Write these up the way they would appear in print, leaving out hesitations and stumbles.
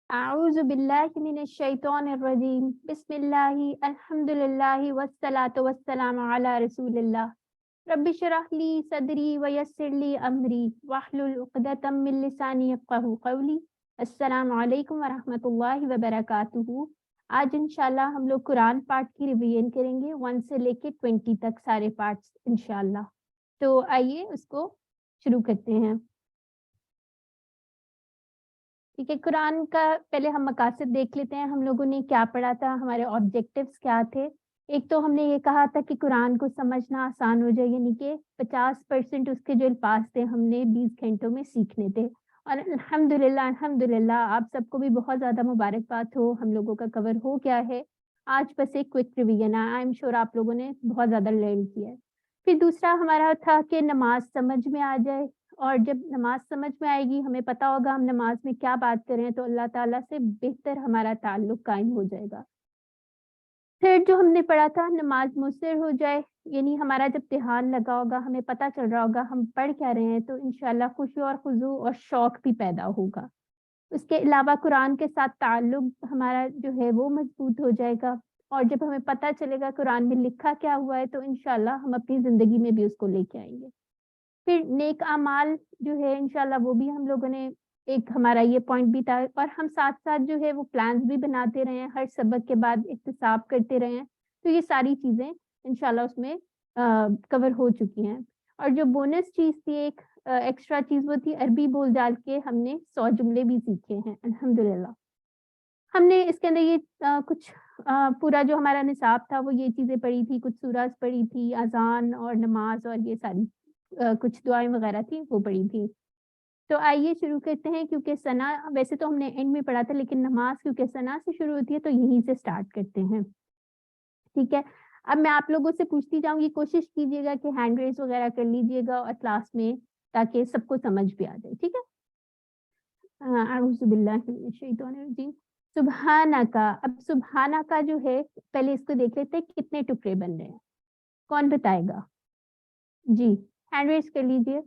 اعوذ باللہ من الشیطان الرجیم بسم اللہ الحمدللہ والصلاة والسلام علی رسول اللہ رب اشرح لی صدری ویسر لی امری واحلل عقدۃ من لسانی یفقہوا قولی۔ السلام علیکم ورحمۃ اللہ وبرکاتہ۔ آج انشاءاللہ ہم لوگ قرآن پارٹ کی ریویژن کریں گے 1 سے لے کے 20 تک سارے پارٹس انشاءاللہ۔ تو آئیے اس کو شروع کرتے ہیں۔ ٹھیک ہے، قرآن کا پہلے ہم مقاصد دیکھ لیتے ہیں، ہم لوگوں نے کیا پڑھا تھا، ہمارے آبجیکٹیوز کیا تھے۔ ایک تو ہم نے یہ کہا تھا کہ قرآن کو سمجھنا آسان ہو جائے، یعنی کہ 50% اس کے جو الفاظ تھے ہم نے 20 گھنٹوں میں سیکھنے تھے، اور الحمدللہ آپ سب کو بھی بہت زیادہ مبارکباد ہو، ہم لوگوں کا کور ہو گیا ہے۔ آج بس ایک کوئک ریویژن ہے، آئی ایم شور آپ لوگوں نے بہت زیادہ لرن کیا ہے۔ پھر دوسرا ہمارا تھا کہ نماز سمجھ میں آ جائے، اور جب نماز سمجھ میں آئے گی ہمیں پتہ ہوگا ہم نماز میں کیا بات کریں تو اللہ تعالیٰ سے بہتر ہمارا تعلق قائم ہو جائے گا۔ پھر جو ہم نے پڑھا تھا نماز مؤثر ہو جائے، یعنی ہمارا جب دھیان لگا ہوگا، ہمیں پتہ چل رہا ہوگا ہم پڑھ کیا رہے ہیں، تو انشاءاللہ خشوع اور خضوع اور شوق بھی پیدا ہوگا۔ اس کے علاوہ قرآن کے ساتھ تعلق ہمارا جو ہے وہ مضبوط ہو جائے گا، اور جب ہمیں پتہ چلے گا قرآن میں لکھا کیا ہوا ہے تو انشاءاللہ ہم اپنی زندگی میں بھی اس کو لے کے آئیں گے۔ پھر نیک اعمال جو ہے انشاءاللہ وہ بھی ہم لوگوں نے ایک ہمارا یہ پوائنٹ بھی تھا، اور ہم ساتھ ساتھ جو ہے وہ پلانز بھی بناتے رہے ہیں، ہر سبق کے بعد احتساب کرتے رہے ہیں، تو یہ ساری چیزیں انشاءاللہ اس میں کور ہو چکی ہیں۔ اور جو بونس چیز تھی، ایک ایکسٹرا چیز، وہ تھی عربی بول ڈال کے ہم نے 100 جملے بھی سیکھے ہیں الحمدللہ۔ ہم نے اس کے اندر یہ کچھ پورا جو ہمارا نصاب تھا وہ یہ چیزیں پڑھی تھی، کچھ سورہ پڑھی تھی، اذان اور نماز اور یہ ساری کچھ دعائیں وغیرہ تھی وہ پڑھی تھی۔ تو آئیے شروع کرتے ہیں، کیونکہ ثنا ویسے تو ہم نے اینڈ میں پڑھا تھا، لیکن نماز کیونکہ ثنا سے شروع ہوتی ہے تو یہیں سے سٹارٹ کرتے ہیں۔ ٹھیک ہے، اب میں آپ لوگوں سے پوچھتی جاؤں گی، کوشش کیجیے گا کہ ہینڈ ریز وغیرہ کر لیجیے گا اور کلاس میں، تاکہ سب کو سمجھ بھی آ جائے۔ ٹھیک ہے، اعوذ باللہ من الشیطان الرجیم۔ سبحانہ کا، اب سبحانہ کا جو ہے پہلے اس کو دیکھ لیتے ہیں کتنے ٹکڑے بن رہے ہیں، کون بتائے گا؟ جی ہینڈ ریز کر لیجیے۔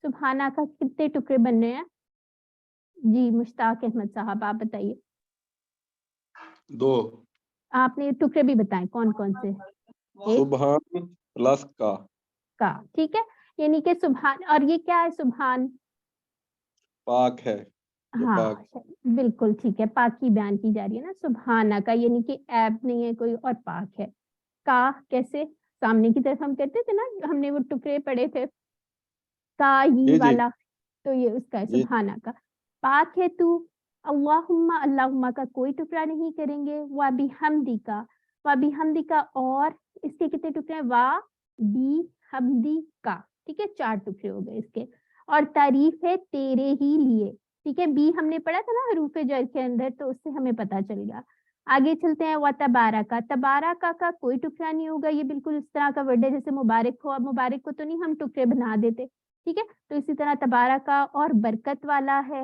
سبحانہ کا کتنے ٹکڑے بن رہے ہیں؟ جی مشتاق احمد صاحب آپ بتائیے۔ 2۔ آپ نے ٹکڑے بھی بتائیں کون کون سے؟ سبحان پلس کا، ٹھیک ہے، یعنی کہ سبحان، اور یہ کیا ہے سبحان؟ پاک ہے، ہاں بالکل ٹھیک ہے، پاکی بیان کی جا رہی ہے نا سبحانہ کا، یعنی کہ عیب نہیں ہے کوئی اور پاک ہے۔ کا کیسے؟ سامنے کی طرف ہم کہتے تھے نا، ہم نے وہ ٹکڑے پڑے تھے کا ہی والا، تو یہ اس کا ہے سبحانہ کا، پاک ہے تو۔ اللہم، اللہم کا کوئی ٹکڑا نہیں کریں گے۔ وَبِحَمْدِ کا، وَبِحَمْدِ کا، اور اس کے کتنے ٹکڑے ہیں؟ وا بی حمدی کا، ٹھیک ہے، 4 ٹکڑے ہو گئے اس کے۔ اور تعریف ہے تیرے ہی لیے، ٹھیک ہے، بی ہم نے پڑھا تھا نا حروف جر کے اندر، تو اس سے ہمیں پتہ چل گیا۔ آگے چلتے ہیں، وَتَبَارَکَ، تبارک کا کوئی ٹکڑا نہیں ہوگا، یہ بالکل اس طرح کا ورڈ ہے جیسے مبارک ہو، اب مبارک کو تو نہیں ہم ٹکڑے بنا دیتے، ٹھیک ہے، تو اسی طرح تبارک کا، اور برکت والا ہے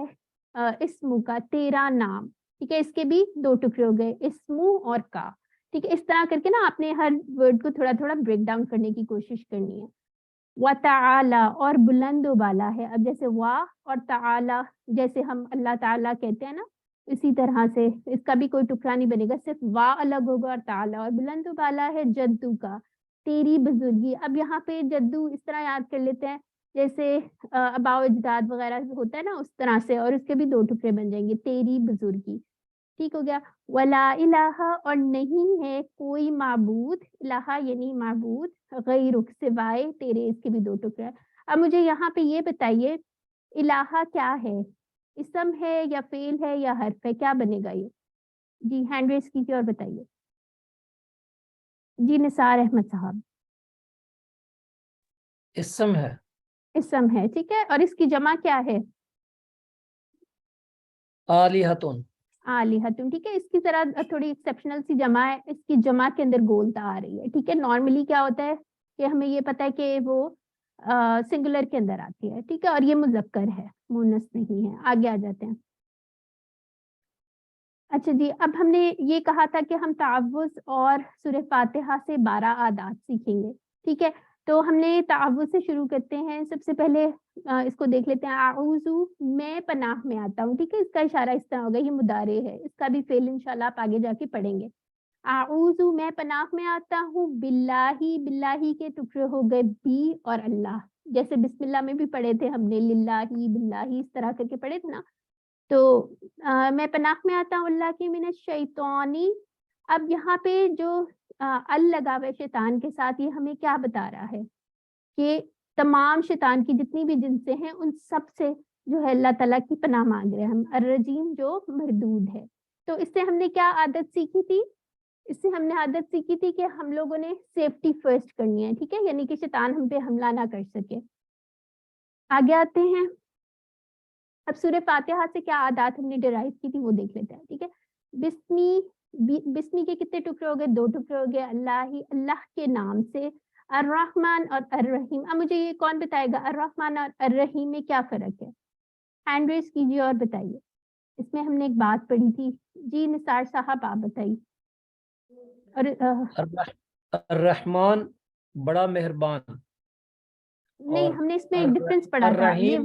اسمو کا، تیرا نام، ٹھیک ہے، اس کے بھی 2 ٹکڑے ہو گئے، اسمو اور کا، ٹھیک ہے، اس طرح کر کے نا آپ نے ہر ورڈ کو تھوڑا تھوڑا بریک ڈاؤن کرنے کی کوشش کرنی ہے۔ وَتَعَالَى، اور بلند و بالا ہے، اب جیسے وا اور تعالی جیسے ہم اللہ تعالیٰ کہتے ہیں نا، اسی طرح سے اس کا بھی کوئی ٹکڑا نہیں بنے گا، صرف وا الگ ہوگا اور تعالی، اور بلند و بالا ہے جدو کا، تیری بزرگی۔ اب یہاں پہ جدو اس طرح یاد کر لیتے ہیں جیسے اباء و اجداد وغیرہ ہوتا ہے نا، اس طرح سے، اور اس کے بھی 2 ٹکڑے بن جائیں گے، تیری بزرگی، ٹھیک ہو گیا۔ ولا الہ، اور نہیں ہے کوئی معبود، الہ یعنی معبود، غیرک سوائے تیرے، اس کے بھی 2 ٹکڑے ہیں۔ اب مجھے یہاں پہ یہ بتائیے الہ کیا ہے، اسم ہے یا فعل ہے یا حرف ہے، کیا بنے گا یہ؟ جی ہینڈ ریز کیجیے اور بتائیے۔ جی نثار احمد صاحب، اسم ہے، اسم ہے، ٹھیک ہے، اور اس کی جمع کیا ہے؟ آلیہتن، آلیہتن، ٹھیک ہے، اس کی ذرا تھوڑی ایکسیپشنل سی جمع ہے، اس کی جمع کے اندر گولتا آ رہی ہے، ٹھیک ہے، نارملی کیا ہوتا ہے کہ ہمیں یہ پتا ہے کہ وہ سنگولر کے اندر آتی ہے، ٹھیک ہے، اور یہ مذکر ہے، مونس نہیں ہے۔ آگے آ جاتے ہیں۔ اچھا جی، اب ہم نے یہ کہا تھا کہ ہم تعوذ اور سورہ فاتحہ سے 12 عادات سیکھیں گے، ٹھیک ہے، تو ہم نے تعوذ سے شروع کرتے ہیں. سب سے پہلے اس کو دیکھ لیتے ہیں. اعوذ میں پناہ میں آتا ہوں. ٹھیک ہے, اس کا اشارہ اس طرح ہوگا, یہ مضارع ہے, اس کا بھی فعل انشاءاللہ آپ آگے جا کے پڑھیں گے. اعوذ میں پناہ میں آتا ہوں باللہ, باللہ کے ٹکڑے ہو گئے بی اور اللہ, جیسے بسم اللہ میں بھی پڑھے تھے ہم نے للہ باللہ اس طرح کر کے پڑھے تھے نا. تو میں پناہ میں آتا ہوں اللہ کی من الشیطانی. اب یہاں پہ جو ال لگا ہوا ہے شیطان کے ساتھ, یہ ہمیں کیا بتا رہا ہے کہ تمام شیطان کی جتنی بھی جنسیں ہیں ان سب سے جو ہے اللہ تعالیٰ کی پناہ مانگ رہے ہیں ہم. الرجیم جو مردود ہے. تو اس سے ہم نے کیا عادت سیکھی تھی؟ اس سے ہم نے عادت سیکھی تھی کہ ہم لوگوں نے سیفٹی فرسٹ کرنی ہے. ٹھیک ہے, یعنی کہ شیطان ہم پہ حملہ نہ کر سکے. آگے آتے ہیں. اب سورہ فاتحہ سے کیا عادات ہم نے ڈرائیو کی تھی وہ دیکھ لیتے ہیں. ٹھیک ہے, بسمی کے کتنے ٹکڑے ہو گئے؟ 2 ٹکڑے ہو گئے. اللہ کے نام سے. الرحمن اور الرحیم. اب مجھے یہ کون بتائے گا الرحمن اور الرحیم میں کیا فرق ہے؟ ہینڈ ریز کیجیے اور بتائیے. اس میں ہم نے ایک بات پڑھی تھی. جی نثار صاحب آپ بتائیے. اور الرحمن بڑا مہربان. نہیں, ہم نے اس میں ایک ڈفرنس پڑھا تھا. یہ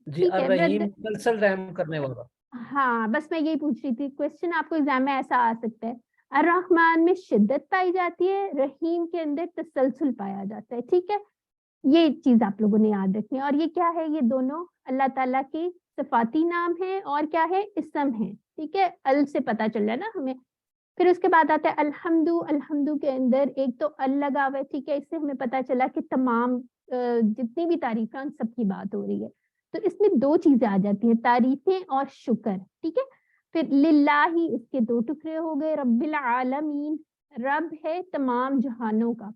جی الرحیم مسلسل رحم کرنے والا. ہاں بس میں یہی پوچھ رہی تھی, کوشچن آپ کو ایگزام میں ایسا آ سکتا ہے. الرحمن میں شدت پائی جاتی ہے, رحیم کے اندر تسلسل پایا جاتا ہے. ٹھیک ہے, یہ چیز آپ لوگوں نے یاد رکھنی ہے. اور یہ کیا ہے؟ یہ دونوں اللہ تعالیٰ کی صفاتی نام ہے اور کیا ہے؟ اسم ہے. ٹھیک ہے, ال سے پتہ چل رہا ہے نا ہمیں. پھر اس کے بعد آتا ہے الحمدو. الحمدو کے اندر ایک تو ال لگا ہوا ہے. ٹھیک ہے, اس سے ہمیں پتہ چلا کہ تمام جتنی بھی تعریفیں ان سب کی بات ہو رہی ہے. تو اس میں 2 چیزیں آ جاتی ہیں, تعریفیں اور شکر. ٹھیک ہے, پھر للہ, اس کے 2 ٹکڑے ہو گئے. رب العالمین, رب ہے تمام جہانوں کا.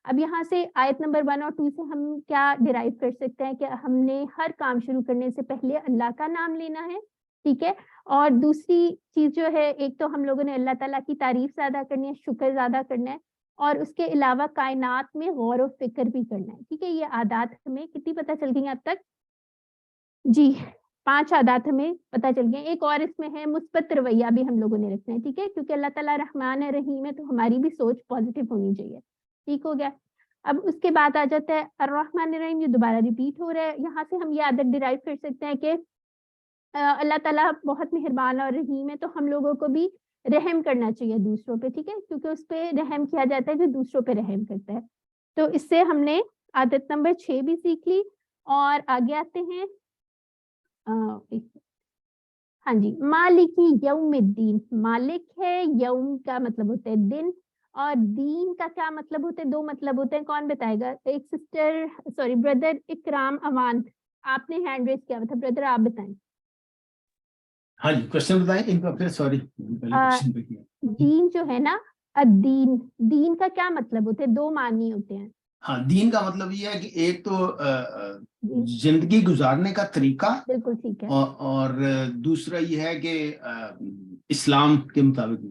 اب یہاں سے آیت نمبر 1 اور 2 سے ہم کیا ڈرائیو کر سکتے ہیں کہ ہم نے ہر کام شروع کرنے سے پہلے اللہ کا نام لینا ہے. ٹھیک ہے, اور دوسری چیز جو ہے, ایک تو ہم لوگوں نے اللہ تعالیٰ کی تعریف زیادہ کرنی ہے, شکر زیادہ کرنا ہے, اور اس کے علاوہ کائنات میں غور و فکر بھی کرنا ہے. ٹھیک ہے, یہ عادات ہمیں کتنی پتہ چل گئی اب تک؟ جی 5 عادات ہمیں پتہ چل گئے. ایک اور اس میں ہے مثبت رویہ بھی ہم لوگوں نے رکھنا ہے. ٹھیک ہے, کیونکہ اللہ تعالیٰ رحمان ہے, رحیم ہے, تو ہماری بھی سوچ پازیٹیو ہونی چاہیے. ٹھیک ہو گیا. اب اس کے بعد آ جاتا ہے الرحمن الرحیم, جو دوبارہ ریپیٹ ہو رہا ہے. یہاں سے ہم یہ عادت ڈرائیو کر سکتے ہیں کہ اللہ تعالیٰ بہت مہربان اور رحیم ہے, تو ہم لوگوں کو بھی رحم کرنا چاہیے دوسروں پہ. ٹھیک ہے, کیونکہ اس پہ رحم کیا جاتا ہے جو دوسروں پہ رحم کرتا ہے. تو اس سے ہم نے عادت نمبر 6 بھی سیکھ لی. اور آگے آتے ہیں. ہاں جی, مالکی یوم الدین. مالک ہے, یوم کا مطلب ہوتا ہے دن, اور دین کا کیا مطلب ہوتا ہے؟ 2 مطلب ہوتے ہیں. کون بتائے گا؟ ایک سسٹر بردر اکرام امان, آپ نے ہینڈ ریز کیا تھا. بردر آپ بتائیں. ہاں جی, کوشچن بتائیں ان کا پھر. سوری دین جو ہے نا, الدین, دین کا کیا مطلب ہوتا ہے؟ 2 معنی ہوتے ہیں. ہاں, دین کا مطلب یہ ہے کہ ایک تو زندگی گزارنے کا طریقہ, بالکل ٹھیک ہے, اور دوسرا یہ ہے کہ اسلام کے مطابق.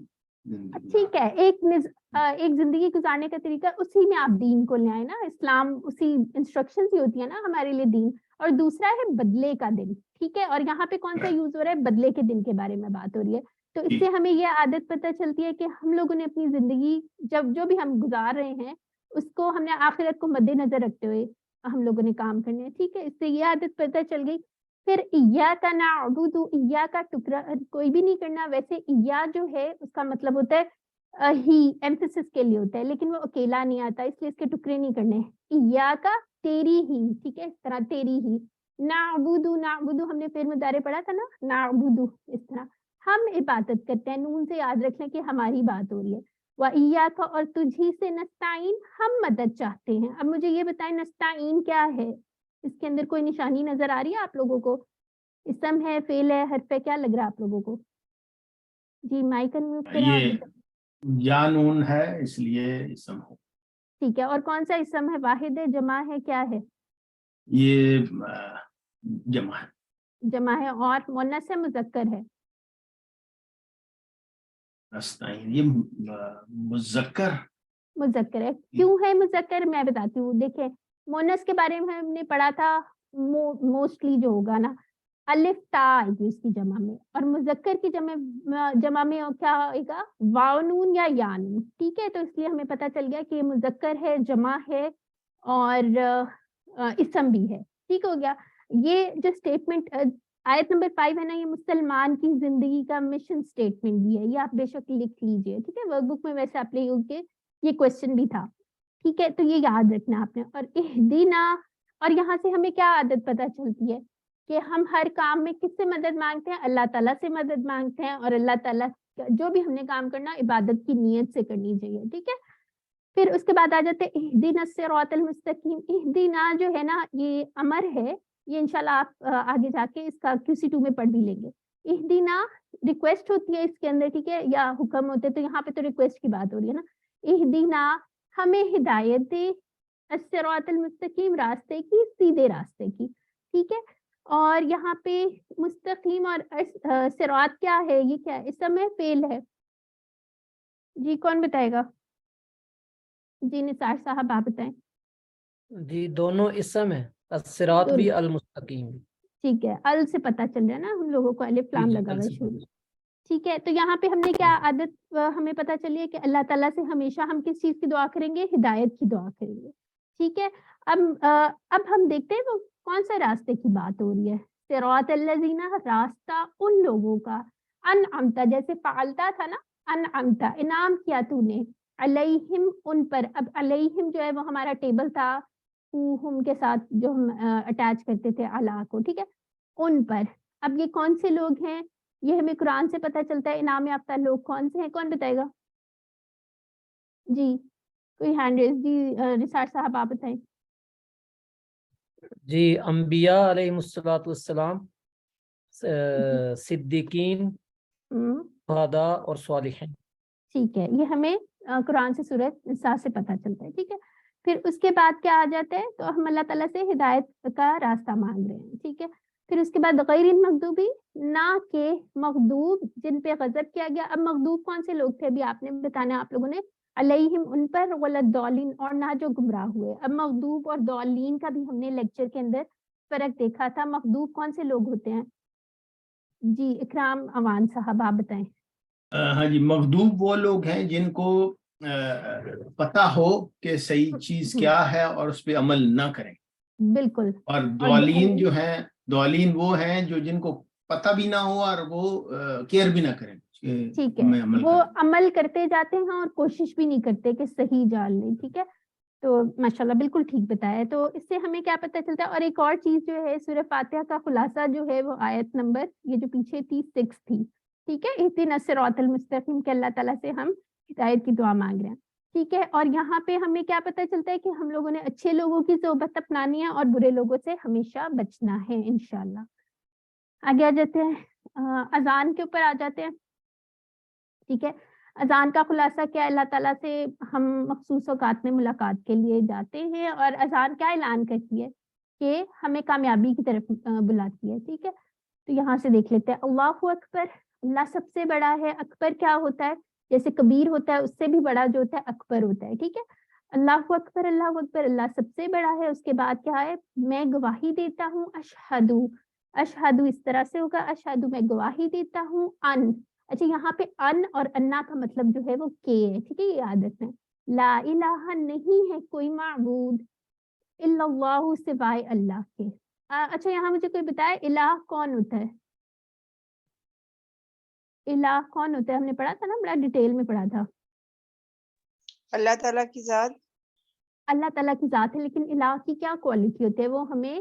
ٹھیک ہے, ایک زندگی گزارنے کا طریقہ, اسی میں آپ دین کو لے آئے نا. اسلام اسی انسٹرکشنز ہی ہوتی ہیں نا ہمارے لیے دین. اور دوسرا ہے بدلے کا دن. ٹھیک ہے, اور یہاں پہ کون سا یوز ہو رہا ہے؟ بدلے کے دن کے بارے میں بات ہو رہی ہے. تو اس سے ہمیں یہ عادت پتہ چلتی ہے کہ ہم لوگوں نے اپنی زندگی جو بھی ہم گزار رہے ہیں اس کو ہم نے آخرت کو مد نظر رکھتے ہوئے ہم لوگوں نے کام کرنے ہیں. ٹھیک ہے, اس سے یہ عادت پتہ چل گئی. پھر ایاک نعبد, ایاک کا ٹکڑا کوئی بھی نہیں کرنا. ویسے ایا جو ہے اس کا مطلب ہوتا ہے ہی, ایمفیسس کے لیے ہوتا ہے, لیکن وہ اکیلا نہیں آتا, اس لیے اس کے ٹکڑے نہیں کرنے. ایاک تیری ہی. ٹھیک ہے, اس طرح تیری ہی. نعبد, نعبد ہم نے پھر مضارع پڑھا تھا نا, نعبد اس طرح ہم عبادت کرتے ہیں. نون سے یاد رکھ لیں کہ ہماری بات ہو رہی ہے. وَإِيَّاكَ, اور تجھی سے نستعین, ہم مدد چاہتے ہیں. اب مجھے یہ بتائیں نستعین کیا ہے؟ اس کے اندر کوئی نشانی نظر آ رہی ہے آپ لوگوں کو؟ اسم ہے, فعل ہے, حرف ہے, کیا لگ رہا ہے آپ لوگوں کو؟ جی مائک انمیوٹ کریں. یہ یا نون ہے اس لیے اسم ہے. ٹھیک ہے, اور کون سا اسم ہے؟ واحد ہے, جمع ہے, کیا ہے؟ یہ جمع ہے. جمع ہے. اور مؤنث ہے, مذکر ہے؟ نستعین یہ مذکر. مذکر ہے. کیوں ہے مذکر؟ میں بتاتی ہوں. دیکھیں, مؤنث کے بارے میں ہم نے پڑھا تھا موسٹلی جو ہوگا نا, الف تا آئے گی اس کی جمع میں, اور مذکر کی جمع میں کیا ہوئے گا, واؤ یا یا نون. ٹھیک ہے, تو اس لیے ہمیں پتہ چل گیا کہ یہ مذکر ہے, جمع ہے اور اسم بھی ہے. ٹھیک ہو گیا. یہ جو اسٹیٹمنٹ آیت نمبر 5 ہے نا, یہ مسلمان کی زندگی کا مشن اسٹیٹمنٹ بھی ہے, یہ آپ بے شک لکھ لیجئے. ٹھیک ہے, ورک بک میں ویسے آپ لے کے یہ کوشچن بھی تھا. ٹھیک ہے, تو یہ یاد رکھنا آپ نے. اور اہدینا, اور یہاں سے ہمیں کیا عادت پتہ چلتی ہے کہ ہم ہر کام میں کس سے مدد مانگتے ہیں, اللہ تعالیٰ سے مدد مانگتے ہیں, اور اللہ تعالیٰ جو بھی ہم نے کام کرنا عبادت کی نیت سے کرنی چاہیے. ٹھیک ہے, پھر اس کے بعد آ جاتے ہیں اہدینا الصراط المستقیم. اہدینا جو ہے نا یہ امر ہے, یہ انشاءاللہ آپ آگے جا کے اس کا QC2 میں پڑھ بھی لیں گے. اہدینا ریکویسٹ ہوتی ہے اس کے اندر, ٹھیک ہے, یا حکم ہوتے, تو یہاں پہ تو ریکویسٹ کی بات ہو رہی ہے نا. اہدینا ہمیں ہدایت دے, الصراط المستقیم راستے کی, سیدھے راستے کی. ٹھیک ہے, اور یہاں پہ مستقیم اور صراط کیا ہے, یہ کیا ہے, اسم ہے فعل ہے؟ جی کون بتائے گا؟ جی نثار صاحب آپ بتائیں. جی دونوں اسم ہے, الصراط بھی المستقیم بھی. ٹھیک ہے, ال سے پتہ چل رہا ہے نا ہم لوگوں کو, الف لام لگا ہوا ہے شروع. ٹھیک ہے, تو یہاں پہ ہم نے کیا عادت ہمیں پتہ چلی ہے کہ اللہ تعالیٰ سے ہمیشہ ہم کس چیز کی دعا کریں گے, ہدایت کی دعا کریں گے. ٹھیک ہے, اب ہم دیکھتے ہیں وہ کون سے راستے کی بات ہو رہی ہے. صراط الذین, راستہ ان لوگوں کا, انعمتا جیسے فعلتا تھا نا, انعمتا انعام کیا تو نے, علیہم ان پر. اب علیہم جو ہے وہ ہمارا ٹیبل تھا ہم کے ساتھ جو ہم اٹیچ کرتے تھے علا کو. ٹھیک ہے, ان پر. اب یہ کون سے لوگ ہیں, یہ ہمیں قرآن سے پتہ چلتا ہے. انعام یافتہ لوگ کون سے ہیں, کون بتائے گا؟ جی کوئی ہینڈ ریز. جی ریسارچ صاحب آپ بتائیں. جی انبیاء علیہ السلام, صدیقین, شہداء اور صالحین. ٹھیک ہے, یہ ہمیں قرآن سے سورۃ نساء سے پتہ چلتا ہے. ٹھیک ہے, پھر اس کے بعد کیا آ جاتا ہے, تو ہم اللہ تعالیٰ سے ہدایت کا راستہ مانگ رہے ہیں. ٹھیک ہے, پھر اس کے بعد غیر المغضوبی, نہ کہ مغضوب جن پہ غضب کیا گیا. اب مغضوب کون سے لوگ تھے, ابھی آپ نے بتانا آپ لوگوں نے, علیہم ان پر, والضالین اور نہ جو گمراہ ہوئے. اب مغضوب اور ضالین کا بھی ہم نے لیکچر کے اندر فرق دیکھا تھا. مغضوب کون سے لوگ ہوتے ہیں؟ جی اکرام اوان صاحب آپ بتائیں. ہاں جی, مغضوب وہ لوگ ہیں جن کو پتہ ہو کہ صحیح چیز کیا ہے اور اس پہ عمل نہ کریں. بالکل. اور ضالین جو ہیں, ضالین وہ ہیں جو جن کو پتہ بھی نہ ہو اور وہ کیئر بھی نہ کریں. ٹھیک ہے, وہ عمل کرتے جاتے ہیں اور کوشش بھی نہیں کرتے کہ صحیح جان لیں. ٹھیک ہے, تو ماشاءاللہ بالکل ٹھیک بتایا. تو اس سے ہمیں کیا پتہ چلتا ہے. اور ایک اور چیز جو ہے, سورہ فاتحہ کا خلاصہ جو ہے وہ آیت نمبر یہ جو پیچھے تھی 6 تھی. ٹھیک ہے, اہدنا الصراط المستقیم, کہ اللہ تعالیٰ سے ہم ہدایت کی دعا مانگ رہے ہیں. ٹھیک ہے, اور یہاں پہ ہمیں کیا پتہ چلتا ہے کہ ہم لوگوں نے اچھے لوگوں کی صحبت اپنانی ہے اور برے لوگوں سے ہمیشہ بچنا ہے انشاءاللہ. آگے آ جاتے ہیں, اذان کے اوپر آ جاتے ہیں. ٹھیک ہے, اذان کا خلاصہ کیا, اللہ تعالیٰ سے ہم مخصوص اوقات میں ملاقات کے لیے جاتے ہیں, اور اذان کیا اعلان کرتی ہے کہ ہمیں کامیابی کی طرف بلاتی ہے. ٹھیک ہے, تو یہاں سے دیکھ لیتے ہیں. اللہ اکبر, اللہ سب سے بڑا ہے. اکبر کیا ہوتا ہے, جیسے کبیر ہوتا ہے اس سے بھی بڑا جو ہوتا ہے اکبر ہوتا ہے. ٹھیک ہے, اللہ اکبر, اللہ اکبر, اللہ سب سے بڑا ہے. اس کے بعد کیا ہے, میں گواہی دیتا ہوں. اشہدو, اشہدو اس طرح سے ہوگا, اشہدو میں گواہی دیتا ہوں. ان, اچھا یہاں پہ ان اور انا کا مطلب جو ہے وہ کے ہے. ٹھیک ہے, یہ یاد رکھنا ہے. لا الہ نہیں ہے کوئی معبود الا اللہ سوائے اللہ کے. اچھا یہاں مجھے کوئی بتائے الہ کون ہوتا ہے, الہ کون ہوتا ہے؟ ہم نے پڑھا تھا نا, بڑا ڈیٹیل میں پڑھا تھا. اللہ تعالیٰ کی ذات. اللہ تعالیٰ کی ذات ہے, لیکن الہ کی کیا کوالٹی ہوتی ہے, وہ ہمیں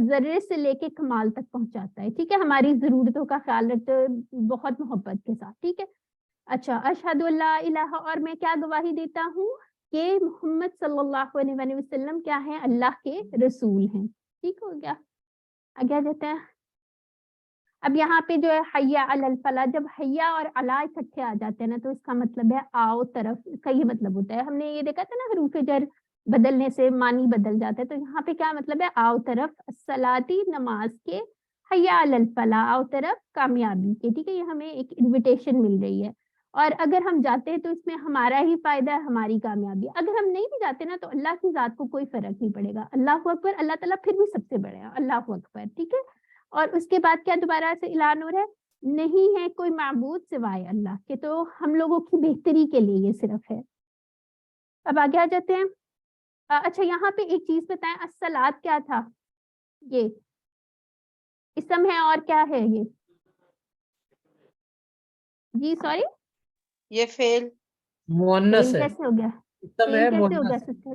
ذرے سے لے کے کمال تک پہنچاتا ہے. ٹھیک ہے, ہماری ضرورتوں کا خیال رکھتے ہوئے بہت محبت کے ساتھ. ٹھیک ہے, اچھا اشہد اللہ الہ, اور میں کیا گواہی دیتا ہوں کہ محمد صلی اللہ علیہ وسلم کیا ہے, اللہ کے رسول ہیں. ٹھیک ہو گیا, آگے آ جاتے ہیں. اب یہاں پہ جو ہے حیا علی الفلاح, جب حیا اور علا اکٹھے آ جاتے ہیں نا تو اس کا مطلب ہے آؤ طرف, اس کا یہ مطلب ہوتا ہے. ہم نے یہ دیکھا تھا نا حروف جر بدلنے سے معنی بدل جاتا ہے, تو یہاں پہ کیا مطلب ہے, آؤ طرف الصلاۃ, نماز کے, حیا علی الفلاح آؤ طرف کامیابی کے. ٹھیک ہے, یہ ہمیں ایک انویٹیشن مل رہی ہے, اور اگر ہم جاتے ہیں تو اس میں ہمارا ہی فائدہ ہے, ہماری کامیابی. اگر ہم نہیں بھی جاتے نا تو اللہ کی ذات کو کوئی فرق نہیں پڑے گا. اللہ اکبر, اللہ تعالیٰ پھر بھی سب سے بڑے ہیں, اللہ اکبر. ٹھیک ہے, اور اس کے بعد کیا دوبارہ سے اعلان ہو رہا ہے؟ نہیں ہے کوئی معبود سوائے اللہ کے، تو ہم لوگوں کی بہتری کے لیے یہ صرف ہے۔ اب آگے آ جاتے ہیں۔ اچھا یہاں پہ ایک چیز بتائیں، الصلاۃ کیا تھا؟ یہ اسم ہے اور کیا ہے یہ؟ جی سوری، یہ فعل مؤنث فیل ہے، کیسے ہو گیا؟ اسم فیل ہے کیسے ہو گیا مؤنث۔ سسٹر؟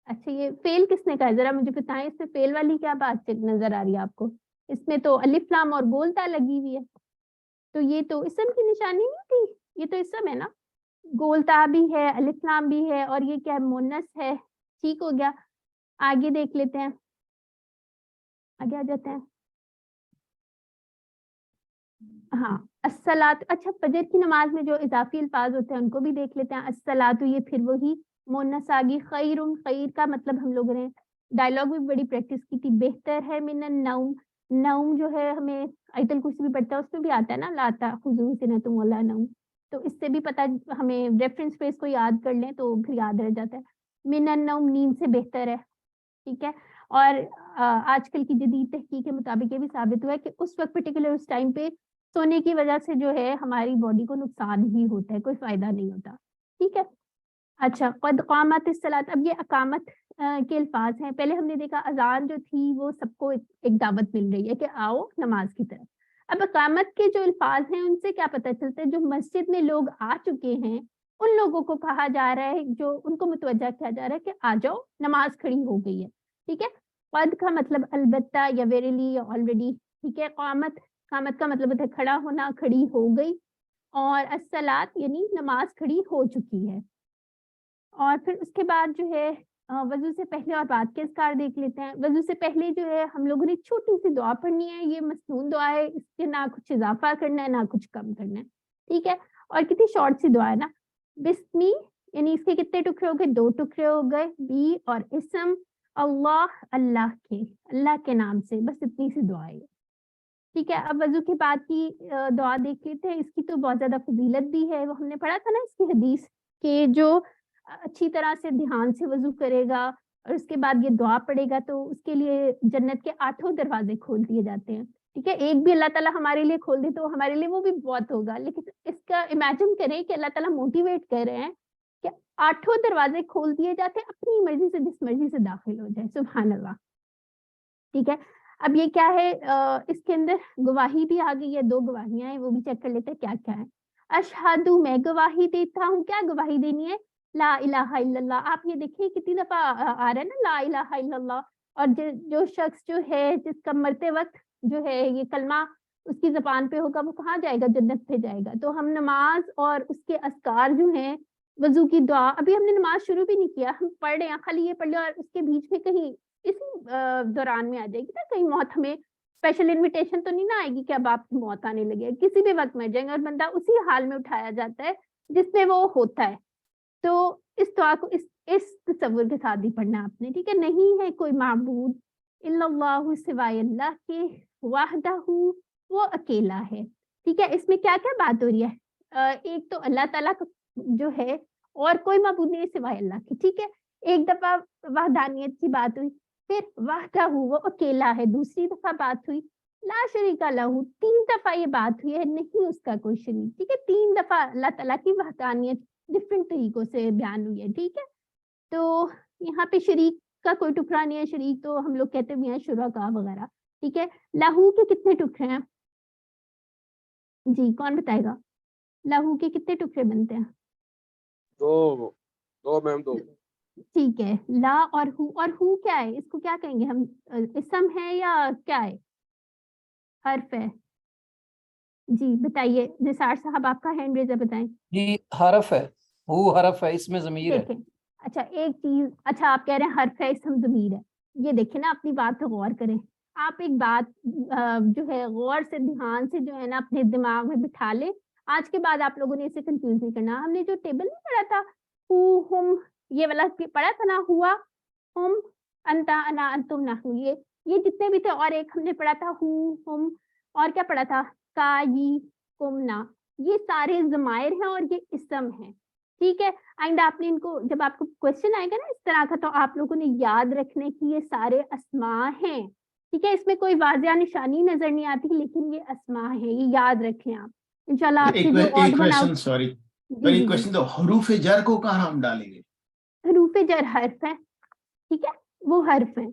اچھا یہ فیل کس نے کہا، ذرا مجھے بتائیں، اس میں فیل والی کیا بات نظر آ رہی ہے آپ کو؟ اس میں تو الف لام اور گولتا لگی ہوئی ہے، تو یہ تو اسم کی نشانی نہیں تھی، یہ تو اسم ہے نا، گولتا بھی ہے الف لام بھی ہے اور یہ کیا ہے، مؤنث ہے۔ ٹھیک ہو گیا، آگے دیکھ لیتے ہیں، آگے آ جاتے ہیں۔ ہاں الصلاۃ، اچھا فجر کی نماز میں جو اضافی الفاظ ہوتے ہیں ان کو بھی دیکھ لیتے ہیں۔ الصلاۃ یہ پھر وہی مؤنث آ گئی، خیر، خیر کا مطلب ہم لوگوں نے ڈائلاگ میں بڑی پریکٹس کی تھی، بہتر ہے من النوم، نوم جو ہے ہمیں آیت الکرسی بھی پڑھتا ہے اس میں بھی آتا ہے نا، لا تأخذہ سنۃ ولا نوم، تو اس سے بھی پتہ ہمیں ریفرنس پہ اس کو یاد کر لیں تو پھر یاد رہ جاتا ہے۔ من النوم نیند سے بہتر ہے، ٹھیک ہے۔ اور آج کل کی جدید تحقیق کے مطابق یہ بھی ثابت ہوا ہے کہ اس وقت پرٹیکولر اس ٹائم پہ سونے کی وجہ سے جو ہے ہماری باڈی کو نقصان ہی ہوتا ہے، کوئی فائدہ نہیں ہوتا، ٹھیک ہے۔ اچھا قد قامت الصلاۃ، اب یہ اقامت کے الفاظ ہیں۔ پہلے ہم نے دیکھا اذان جو تھی وہ سب کو ایک دعوت مل رہی ہے کہ آؤ نماز کی طرف۔ اب اقامت کے جو الفاظ ہیں ان سے کیا پتہ چلتا ہے، جو مسجد میں لوگ آ چکے ہیں ان لوگوں کو کہا جا رہا ہے، جو ان کو متوجہ کیا جا رہا ہے کہ آ جاؤ نماز کھڑی ہو گئی ہے، ٹھیک ہے۔ قد کا مطلب البتہ یا ویریلی یا آلریڈی، ٹھیک ہے۔ قامت کا مطلب ہوتا ہے کھڑا ہونا، کھڑی ہو گئی، اور الصلاۃ یعنی نماز کھڑی ہو چکی ہے۔ اور پھر اس کے بعد جو ہے وضو سے پہلے اور بعد کے اذکار دیکھ لیتے ہیں۔ وضو سے پہلے جو ہے ہم لوگوں نے چھوٹی سی دعا پڑھنی ہے، یہ مسنون دعا ہے، اس کے نہ کچھ اضافہ کرنا ہے نہ کچھ کم کرنا ہے، ٹھیک ہے۔ اور کتنی شارٹ سی دعا ہے نا، بسمی یعنی اس کے کتنے ٹکڑے ہو گئے، 2 ٹکڑے ہو گئے، بی اور اسم، اللہ اللہ کے نام سے، بس اتنی سی دعا ہے، ٹھیک ہے۔ اب وضو کے بعد کی دعا دیکھ لیتے ہیں، اس کی تو بہت زیادہ فضیلت بھی ہے، وہ ہم نے پڑھا تھا نا اس کی حدیث کہ جو اچھی طرح سے دھیان سے وضو کرے گا اور اس کے بعد یہ دعا پڑھے گا تو اس کے لیے جنت کے 8 دروازے کھول دیے جاتے ہیں، ٹھیک ہے۔ ایک بھی اللہ تعالیٰ ہمارے لیے کھول دے تو ہمارے لیے وہ بھی بہت ہوگا، لیکن اس کا امیجن کریں کہ اللہ تعالیٰ موٹیویٹ کر رہے ہیں کہ 8 دروازے کھول دیے جاتے ہیں، اپنی مرضی سے جس مرضی سے داخل ہو جائے، سبحان اللہ، ٹھیک ہے۔ اب یہ کیا ہے، اس کے اندر گواہی بھی آ گئی ہے، 2 گواہیاں ہیں، وہ بھی چیک کر لیتے ہیں کیا کیا ہے۔ اشہد میں گواہی دیتا ہوں، کیا گواہی دینی ہے، لا الہ الا اللہ۔ آپ یہ دیکھیں کتنی دفعہ آ رہا ہے نا لا الہ الا اللہ، اور جو شخص جو ہے جس کا مرتے وقت جو ہے یہ کلمہ اس کی زبان پہ ہوگا وہ کہاں جائے گا، جنت پہ جائے گا۔ تو ہم نماز اور اس کے اذکار جو ہیں، وضو کی دعا، ابھی ہم نے نماز شروع بھی نہیں کیا، ہم پڑھ رہے ہیں، خالی یہ پڑھ لیں اور اس کے بیچ میں کہیں اسی دوران میں آ جائے گی نا کہیں موت، ہمیں اسپیشل انویٹیشن تو نہیں نہ آئے گی کہ اب آپ کی موت آنے لگے، کسی بھی وقت مر جائیں گے، اور بندہ اسی حال میں اٹھایا جاتا ہے جس میں وہ ہوتا ہے۔ تو اس دعا کو اس تصور کے ساتھ بھی پڑھنا آپ نے، ٹھیک ہے۔ نہیں ہے کوئی معبود الا اللہ سوائے اللہ کے، وحدہ وہ اکیلا ہے، ٹھیک ہے۔ اس میں کیا کیا بات ہو رہی ہے، ایک تو اللہ تعالیٰ جو ہے اور کوئی معبود نہیں سوائے اللہ کے، ٹھیک ہے۔ ایک دفعہ وحدانیت کی بات ہوئی، پھر وحدہ وہ اکیلا ہے، دوسری دفعہ بات ہوئی لا شریک لہ، 3 دفعہ یہ بات ہوئی ہے نہیں اس کا کوئی شریک، ٹھیک ہے۔ 3 دفعہ اللہ تعالیٰ کی وحدانیت ڈفرینٹ طریقوں سے بیان ہوئی ہے، ٹھیک ہے۔ تو یہاں پہ شریک کا کوئی ٹکڑا نہیں ہے، شریک تو ہم لوگ کہتے بھی ہیں شرکا وغیرہ، ٹھیک ہے۔ لہو کے کتنے ٹکڑے ہیں، جی کون بتائے گا، لہو کے کتنے ٹکڑے بنتے ہیں؟ 2 میم 2، ٹھیک ہے۔ لا اور ہو کیا ہے، اس کو کیا کہیں گے ہم، اسم ہے یا کیا ہے، حرف ہے؟ جی بتائیے نثار صاحب، آپ کا ہینڈ ریز ہے، بتائیں۔ جی حرف ہے، ہو حرف ہے، اس میں ضمیر ہے۔ دیکھیں اچھا ایک چیز، اچھا آپ کہہ رہے ہیں حرف ہے، اسم ضمیر ہے، یہ دیکھیں نا اپنی بات پہ غور کریں، آپ ایک بات جو ہے غور سے دھیان سے جو ہے نا اپنے دماغ میں بٹھا لیں، آج کے بعد آپ لوگوں نے اسے کنفیوز نہیں کرنا۔ ہم نے جو ٹیبل نہیں پڑھا تھا، ہو ہم، یہ والا پڑھا تھا نا، ہوا ہم انتا انا انتم نحن، یہ جتنے بھی تھے، اور ایک ہم نے پڑھا تھا ہو ہم، اور کیا پڑھا تھا کا یی کم نا، یہ سارے ضمائر ہیں اور یہ اسم ہیں، ٹھیک ہے۔ آئندہ آپ نے ان کو جب آپ کو کوشچن آئے گا نا اس طرح کا، تو آپ لوگوں نے یاد رکھنے کی یہ سارے اسماء ہیں، ٹھیک ہے, اس میں کوئی واضح نشانی نظر نہیں آتی, لیکن یہ اسما ہے, یہ یاد رکھیں آپ انشاءاللہ. آپ کے جو ایک کویشچن, سوری جی کویشچن, تو حروف جر کو کہاں ہم ڈالیں گے؟ حروف جر حرف ہیں, ٹھیک ہے, وہ حرف ہیں.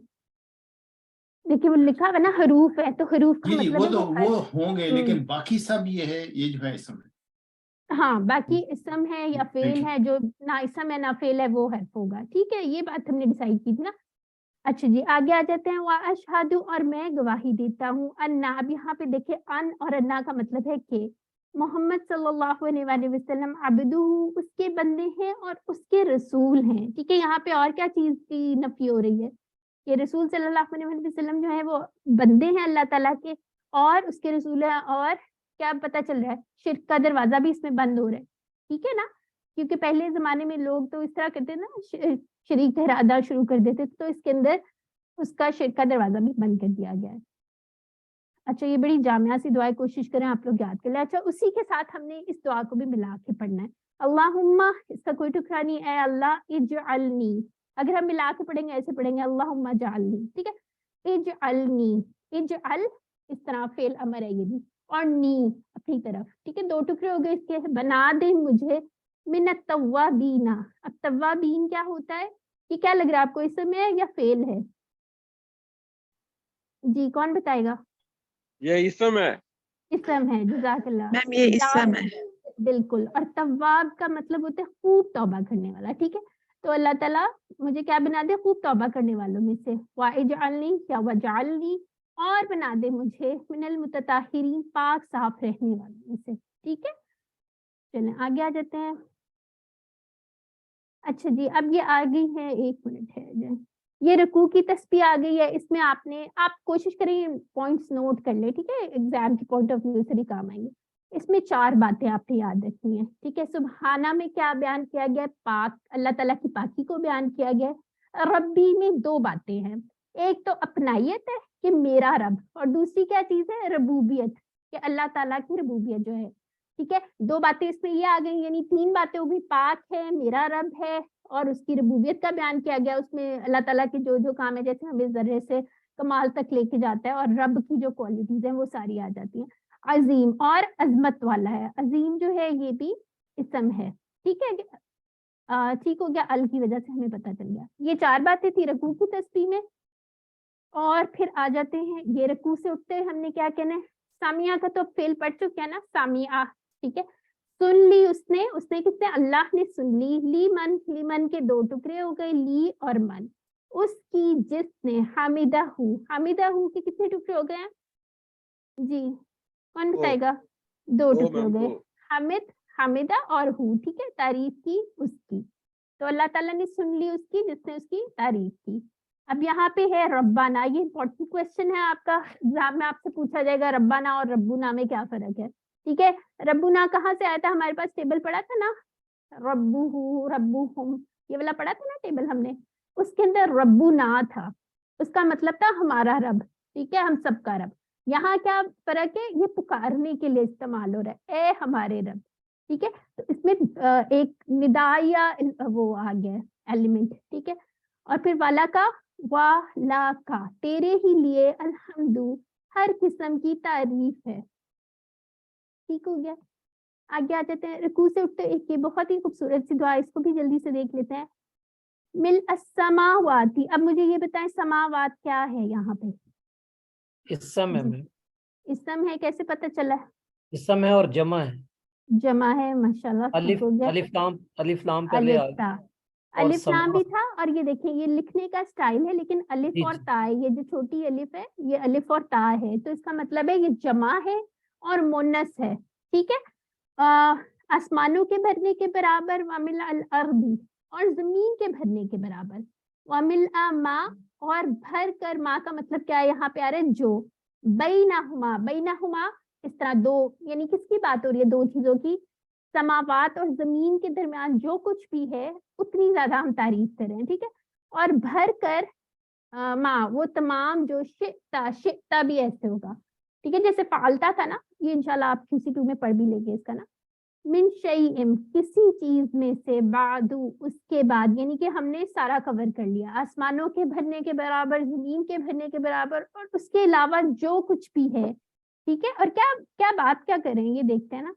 دیکھیے وہ لکھا ہوا نا حروف ہے, تو حروف کا جی مطلب وہ ہے تو حرف. وہ ہوں گے, لیکن باقی سب یہ ہے, یہ جو ہے اسم ہے. ہاں باقی اسم ہے یا فعل ہے, جو نہ اسم ہے نہ فعل ہے وہ حرف ہوگا. ٹھیک ہے, یہ بات ہم نے ڈیسائیڈ کی تھی نا. اچھا جی, آگے آ جاتے ہیں. وَأَشْهَدُ, اور میں گواہی دیتا ہوں. انا, اب یہاں پہ دیکھیں ان اور انا کا مطلب ہے کہ محمد صلی اللہ علیہ وآلہ وسلم عبدہ, اس کے بندے ہیں اور اس کے رسول ہیں. ٹھیک ہے, یہاں پہ اور کیا چیز کی نفی ہو رہی ہے, کہ رسول صلی اللہ علیہ وآلہ وسلم جو ہے وہ بندے ہیں اللہ تعالیٰ کے, اور اس کے رسول ہیں. اور کیا پتہ چل رہا ہے, شرک کا دروازہ بھی اس میں بند ہو رہا ہے. ٹھیک ہے نا, کیونکہ پہلے زمانے میں لوگ تو اس طرح کرتے نا, شریک ٹھہرانا شروع کر دیتے, تو اس کے اندر اس کا شرک کا دروازہ بھی بند کر دیا گیا ہے. اچھا, یہ بڑی جامعہ سی دعا ہے, کوشش کریں آپ لوگ یاد کر لیں. اچھا, اسی کے ساتھ ہم نے اس دعا کو بھی ملا کے پڑھنا ہے. اللہم, اس کا کوئی ٹکرا نہیں, اے اللہ اجعلنی. اگر ہم ملا کے پڑھیں گے ایسے پڑھیں گے اللہم اجعلنی. ٹھیک ہے, اجعلنی, اجعل اس طرح فعل امر ہے یہ بھی, اور نی اپنی طرف. ٹھیک ہے, دو ٹکڑے ہو گئے اس کے. بنا دے مجھے من التوابین. اب توابین کیا ہوتا ہے, یہ کیا لگ رہا ہے آپ کو, اسم ہے یا فعل ہے؟ جی کون بتائے گا؟ یہ اسم ہے. اسم ہے, جزاک اللہ. میم یہ اسم ہے. بالکل, اور تواب کا مطلب ہوتا ہے خوب توبہ کرنے والا. ٹھیک ہے, تو اللہ تعالیٰ مجھے کیا بنا دے, خوب توبہ کرنے والوں میں سے. واجعلنی یا وجعلنی, اور بنا دے مجھے من المتطہرین, پاک صاف رہنے والوں میں سے. ٹھیک ہے, چلیں آگے آ جاتے ہیں. اچھا جی, اب یہ آ گئی ہے, ایک منٹ ہے جو یہ رکوع کی تسبیح آ گئی ہے. اس میں آپ کوشش کریں پوائنٹس نوٹ کر لیں. ٹھیک ہے, ایگزام کے پوائنٹ آف ویو سے بھی کام آئیں گے. اس میں 4 باتیں آپ نے یاد رکھنی ہیں. ٹھیک ہے, سبحانہ میں کیا بیان کیا گیا, پاک, اللہ تعالیٰ کی پاکی کو بیان کیا گیا. ربی میں 2 باتیں ہیں, ایک تو اپنائیت ہے کہ میرا رب, اور دوسری کیا چیز ہے, ربوبیت, کہ اللہ تعالیٰ کی ربوبیت جو ہے. ٹھیک ہے, 2 باتیں اس میں یہ آ گئی, یعنی 3 باتیں ہو گئی. پاک ہے, میرا رب ہے, اور اس کی ربوبیت کا بیان کیا گیا. اس میں اللہ تعالیٰ کے جو جو کام ہے, جیسے ہمیں ذرے سے کمال تک لے کے جاتا ہے, اور رب کی جو کوالٹیز ہیں وہ ساری آ جاتی ہیں. عظیم اور عظمت والا ہے. عظیم جو ہے یہ بھی اسم ہے. ٹھیک ہے, ٹھیک ہو گیا, ال کی وجہ سے ہمیں پتہ چل گیا. یہ 4 باتیں تھی رکوع کی تسبیح میں. اور پھر آ جاتے ہیں, یہ رکوع سے اٹھتے ہم نے کیا کہنا ہے, سامیہ کا تو فعل پڑھ چکے ہیں نا, سامیہ. ٹھیک ہے, سن لی اس نے کس نے, اللہ نے سن لی. لی من, لی من کے 2 ٹکڑے ہو گئے, لی اور من. اس کی جس نے, حامدہ ہو کے کتنے ٹکڑے ہو گئے ہیں جی, کون بتائے گا؟ 2 ٹکڑے ہو گئے, حامد, حامدہ اور ہو. ٹھیک ہے, تعریف کی اس کی, تو اللہ تعالیٰ نے سن لی اس کی جس نے اس کی تعریف کی. اب یہاں پہ ہے ربانہ, یہ امپورٹنٹ کوشچن ہے آپ کا, ایگزام میں آپ سے پوچھا جائے گا ربانہ اور ربنا میں کیا فرق ہے. ٹھیک ہے, ربنا کہاں سے آیا تھا, ہمارے پاس ٹیبل پڑا تھا نا, ربو ربوہم, یہ والا پڑا تھا نا ٹیبل ہم نے, اس کے اندر ربنا تھا, اس کا مطلب تھا ہمارا رب. ٹھیک ہے, ہم سب کا رب. یہاں کیا فرق ہے, یہ پکارنے کے لیے استعمال ہو رہا ہے, اے ہمارے رب. ٹھیک ہے, تو اس میں ایک ندا یا وہ آ گیا ایلیمنٹ. ٹھیک ہے, اور پھر والا کا, والا کا, تیرے ہی لیے الحمد, ہر قسم کی تعریف ہے. ٹھیک ہو گیا, آگے آ جاتے ہیں. رکوع سے اٹھتے ایک یہ بہت ہی خوبصورت سی دعا, اس کو بھی جلدی سے دیکھ لیتے ہیں. مل السماواتی, اب مجھے یہ بتائیں سماوات کیا ہے یہاں پہ؟ اسم ہے, اسم ہے, کیسے پتہ چلا؟ اسم ہے اور جمع ہے. جمع ہے, ماشاءاللہ. الف لام پہلے آ گیا. الف لام بھی تھا, اور یہ دیکھیں یہ لکھنے کا سٹائل ہے, لیکن الف اور تا ہے, یہ جو چھوٹی الف ہے یہ الف اور تا ہے, تو اس کا مطلب ہے یہ جمع ہے اور مونس ہے. ٹھیک ہے, آسمانوں کے بھرنے کے برابر, وامل الارض, اور زمین کے بھرنے کے برابر, وامل ما, اور بھر کر. ما کا مطلب کیا ہے یہاں پہ آ رہا ہے جو, بینہما, بینہما اس طرح 2, یعنی کس کی بات ہو رہی ہے, 2 چیزوں کی. سماوات اور زمین کے درمیان جو کچھ بھی ہے اتنی زیادہ ہم تعریف کریں. ٹھیک ہے, اور بھر کر ما, وہ تمام جو شئتا بھی ایسے ہوگا. ٹھیک ہے, جیسے فعلتا تھا نا, یہ انشاءاللہ آپ QC2 میں پڑھ بھی لیں گے اس کا نا, من شیئن کسی چیز میں سے بعدو اس کے بعد، یعنی کہ ہم نے سارا کور کر لیا، آسمانوں کے بھرنے کے برابر، زمین کے بھرنے کے برابر، اور اس کے علاوہ جو کچھ بھی ہے، ٹھیک ہے. اور کیا بات کیا کریں یہ دیکھتے ہیں نا،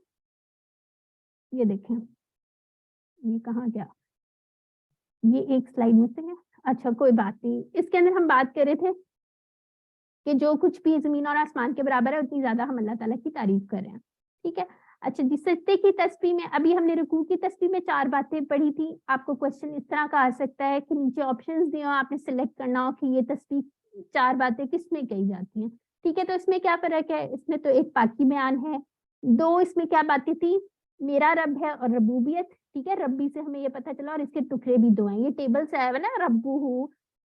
یہ دیکھیں یہ کہاں گیا، یہ ایک سلائیڈ میں سے ہے. اچھا کوئی بات نہیں، اس کے اندر ہم بات کر رہے تھے کہ جو کچھ بھی زمین اور آسمان کے برابر ہے اتنی زیادہ ہم اللہ تعالیٰ کی تعریف کر رہے ہیں. ٹھیک ہے. اچھا جی، سجدے کی تسبیح میں ابھی ہم نے رکوع کی تسبیح میں 4 باتیں پڑھی تھی. آپ کو کوشچن اس طرح کا آ سکتا ہے کہ نیچے آپشنز دیے ہوں، آپ نے سلیکٹ کرنا ہو کہ یہ تسبیح 4 باتیں کس میں کہی جاتی ہیں. ٹھیک ہے. تو اس میں کیا فرق ہے؟ اس میں تو ایک پاکی بیان ہے، 2 اس میں کیا باتیں تھی؟ میرا رب ہے اور ربوبیت. ٹھیک ہے. ربی سے ہمیں یہ پتہ چلا، اور اس کے ٹکڑے بھی 2 ہیں. یہ ٹیبل سے آیا ہوا نا، ربو ہو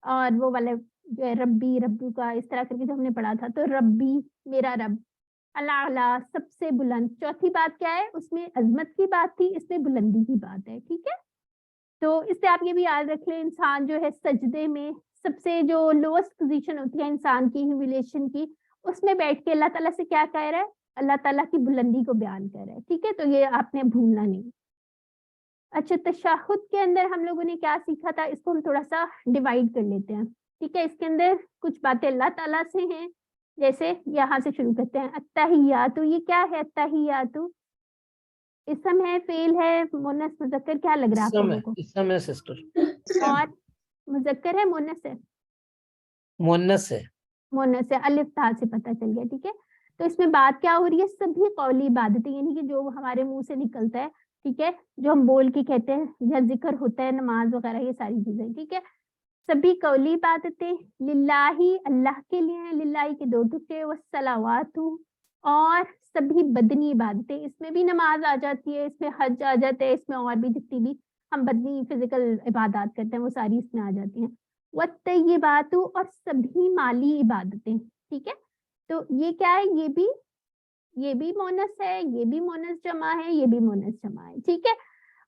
اور وہ والے جو ہے ربی ربو کا، اس طرح کر کے جو ہم نے پڑھا تھا. تو ربی میرا رب، اللہ سب سے بلند. چوتھی بات کیا ہے؟ اس میں عظمت کی بات تھی، اس میں بلندی کی بات ہے. ٹھیک ہے. تو اس سے آپ یہ بھی یاد رکھ لیں، انسان جو ہے سجدے میں سب سے جو لوسٹ پوزیشن ہوتی ہے انسان کی ہیوملیشن کی، اس میں بیٹھ کے اللہ تعالیٰ سے کیا کہہ رہا ہے؟ اللہ تعالیٰ کی بلندی کو بیان کر رہا ہے. ٹھیک ہے. تو یہ آپ نے بھولنا نہیں. اچھا تشہد کے اندر ہم لوگوں نے کیا سیکھا تھا؟ اس کو ہم تھوڑا سا ڈیوائڈ کر لیتے ہیں. ٹھیک ہے. اس کے اندر کچھ باتیں اللہ تعالیٰ سے ہیں، جیسے یہاں سے شروع کرتے ہیں التحیات. یہ کیا ہے التحیات؟ اسم ہے، فعل ہے، مؤنث مذکر؟ کیا لگ رہا ہے آپ لوگوں کو؟ اسم ہے سسٹر، اور مذکر ہے مؤنث ہے؟ مؤنث ہے. مؤنث ہے، الف تا سے پتہ چل گیا. ٹھیک ہے. تو اس میں بات کیا ہو رہی ہے؟ سبھی قولی عبادتیں، یعنی کہ جو ہمارے منہ سے نکلتا ہے، ٹھیک ہے، جو ہم بول کے کہتے ہیں یا ذکر ہوتا ہے، نماز وغیرہ، یہ ساری چیزیں. ٹھیک ہے. سبھی قولی عبادتیں للہ، اللہ کے لیے ہیں. للہ کے 2 ٹکڑے، والصلوات، اور سبھی بدنی عبادتیں. اس میں بھی نماز آ جاتی ہے، اس میں حج آ جاتا ہے، اس میں اور بھی جتنی بھی ہم بدنی فزیکل عبادات کرتے ہیں وہ ساری اس میں آ جاتی ہیں. والطیبات، اور سبھی مالی عبادتیں. ٹھیک ہے. تو یہ کیا ہے؟ یہ بھی مونس ہے، یہ بھی مونس جمع ہے، یہ بھی مونس جمع ہے. ٹھیک ہے.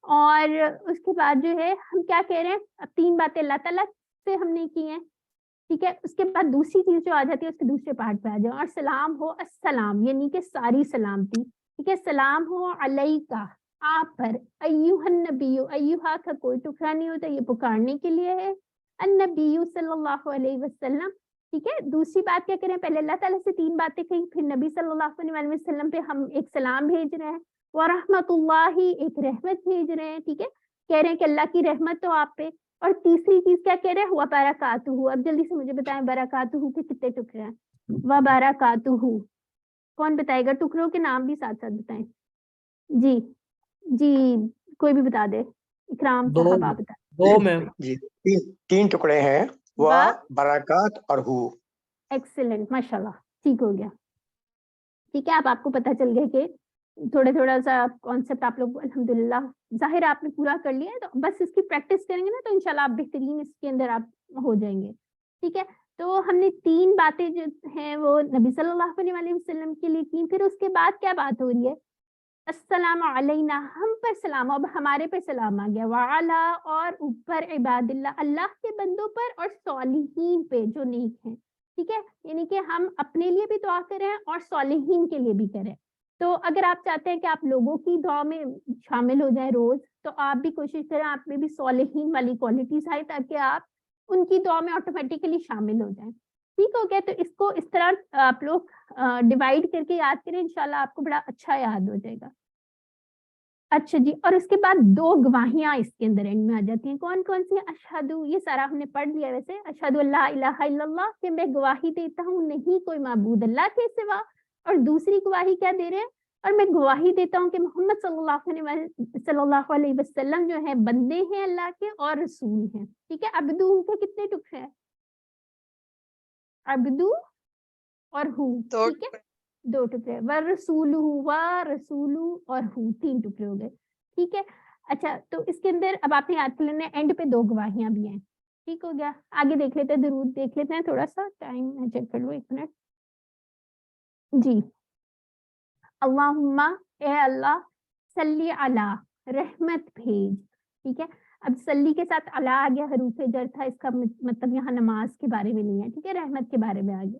اور اس کے بعد جو ہے ہم کیا کہہ رہے ہیں؟ اب 3 باتیں اللہ تعالیٰ سے ہم نے کی ہیں. ٹھیک ہے. اس کے بعد دوسری چیز جو آ جاتی ہے اس کے دوسرے پارٹ پہ آ جاؤ، اور سلام ہو السلام، یعنی کہ ساری سلامتی. ٹھیک ہے. سلام ہو علیکہ، آپ پر. ایوہ النبی، ایوہ کا کوئی ٹکڑا نہیں ہوتا، یہ پکارنے کے لیے ہے. النبی صلی اللہ علیہ وسلم. ٹھیک ہے. دوسری بات کیا کریں؟ پہلے اللہ تعالیٰ سے 3 باتیں کہیں، پھر نبی صلی اللہ علیہ وسلم پہ ہم ایک سلام بھیج رہے ہیں، ورحمۃ اللہ، ایک رحمت بھیج رہے ہیں. ٹھیک ہے. کہہ رہے ہیں کہ اللہ کی رحمت ہو آپ پہ. اور تیسری چیز کیا کہہ رہے ہیں؟ وبرکاتہ. اب جلدی سے مجھے بتائیں برکاتہ کے کتنے ٹکڑے ہیں؟ وبرکاتہ. کون بتائے گا؟ ٹکڑوں کے نام بھی ساتھ ساتھ بتائیں. جی کوئی بھی بتا دے. اکرام صاحب آپ بتائیں. 2 میں جی 3 ٹکڑے ہیں، و برکات اور ہو. ایکسلنٹ، ماشاء اللہ، ٹھیک ہو گیا. ٹھیک ہے. اب آپ کو پتہ چل گیا کہ تھوڑا سا کانسیپٹ آپ لوگ الحمدللہ ظاہر آپ نے پورا کر لیا ہے. تو بس اس کی پریکٹس کریں گے نا تو انشاءاللہ آپ بہترین اس کے اندر آپ ہو جائیں گے. ٹھیک ہے. تو ہم نے 3 باتیں جو ہیں وہ نبی صلی اللہ علیہ وسلم کے لیے کی. پھر اس کے بعد کیا بات ہو رہی ہے؟ السلام علینا، ہم پر سلام. اب ہمارے پر سلام آ گیا. وعلا، اور اوپر عباد اللہ، اللہ کے بندوں پر، اور صالحین پہ جو نیک ہیں. ٹھیک ہے. یعنی کہ ہم اپنے لیے بھی دعا کریں اور صالحین کے لیے بھی کریں. تو اگر آپ چاہتے ہیں کہ آپ لوگوں کی دعا میں شامل ہو جائیں روز، تو آپ بھی کوشش کریں آپ میں بھی صالحین والی کوالٹیز آئے، تاکہ آپ ان کی دعا میں آٹومیٹیکلی شامل ہو جائیں. ٹھیک ہو گیا. تو اس کو اس طرح آپ لوگ ڈیوائڈ کر کے یاد کریں، انشاءاللہ آپ کو بڑا اچھا یاد ہو جائے گا. اچھا جی. اور اس کے بعد 2 گواہیاں اس کے اندر اینڈ میں آ جاتی ہیں. کون کون سی؟ اشہدو، یہ سارا ہم نے پڑھ لیا ویسے. اشہدو اللہ الہ الا اللہ، کہ میں گواہی دیتا ہوں نہیں کوئی معبود اللہ کے سوا. اور دوسری گواہی کیا دے رہے ہیں؟ اور میں گواہی دیتا ہوں کہ محمد صلی اللہ علیہ وسلم جو ہے بندے ہیں اللہ کے اور رسول ہیں. ٹھیک ہے. عبدو کے کتنے ٹکڑے ہیں؟ عبدو اور ہو. ٹھیک ہے. 2 ٹکڑے. ورسولہ، ورسولہ اور ہو، 3 ٹکڑے ہو گئے. ٹھیک ہے. اچھا. تو اس کے اندر اب آپ نے یاد کر لینا اینڈ پہ 2 گواہیاں بھی ہیں. ٹھیک ہو گیا. آگے دیکھ لیتے ہیں، درود دیکھ لیتے ہیں. تھوڑا سا ٹائم میں چیک کر لوں، 1 منٹ. جی. اللہم، اے اللہ، صلی علی، رحمت بھیج. ٹھیک ہے. اب صلی کے ساتھ علی آ گیا، حروف جر تھا، اس کا مطلب یہاں نماز کے بارے میں نہیں ہے. ٹھیک ہے. رحمت کے بارے میں آ گیا.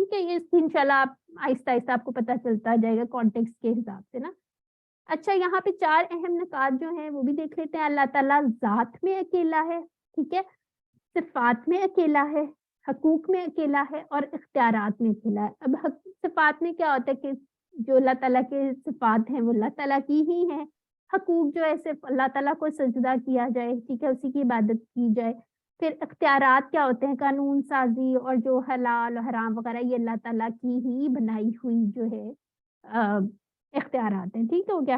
ٹھیک ہے, یہ انشاءاللہ آپ آہستہ آہستہ آپ کو پتہ چلتا جائے گا کانٹیکسٹ کے حساب سے نا. اچھا, یہاں پہ 4 اہم نکات جو ہیں وہ بھی دیکھ لیتے ہیں. اللہ تعالیٰ ذات میں اکیلا ہے, ٹھیک ہے, صفات میں اکیلا ہے, حقوق میں اکیلا ہے, اور اختیارات میں اکیلا ہے. اب صفات میں کیا ہوتا ہے کہ جو اللہ تعالیٰ کے صفات ہیں وہ اللہ تعالیٰ کی ہی ہیں. حقوق جو ہے صرف اللہ تعالیٰ کو سجدہ کیا جائے, ٹھیک ہے, اسی کی عبادت کی جائے. پھر اختیارات کیا ہوتے ہیں, قانون سازی اور جو حلال و حرام وغیرہ, یہ اللہ تعالیٰ کی ہی بنائی ہوئی جو ہے اختیارات ہیں. ٹھیک ہو گیا.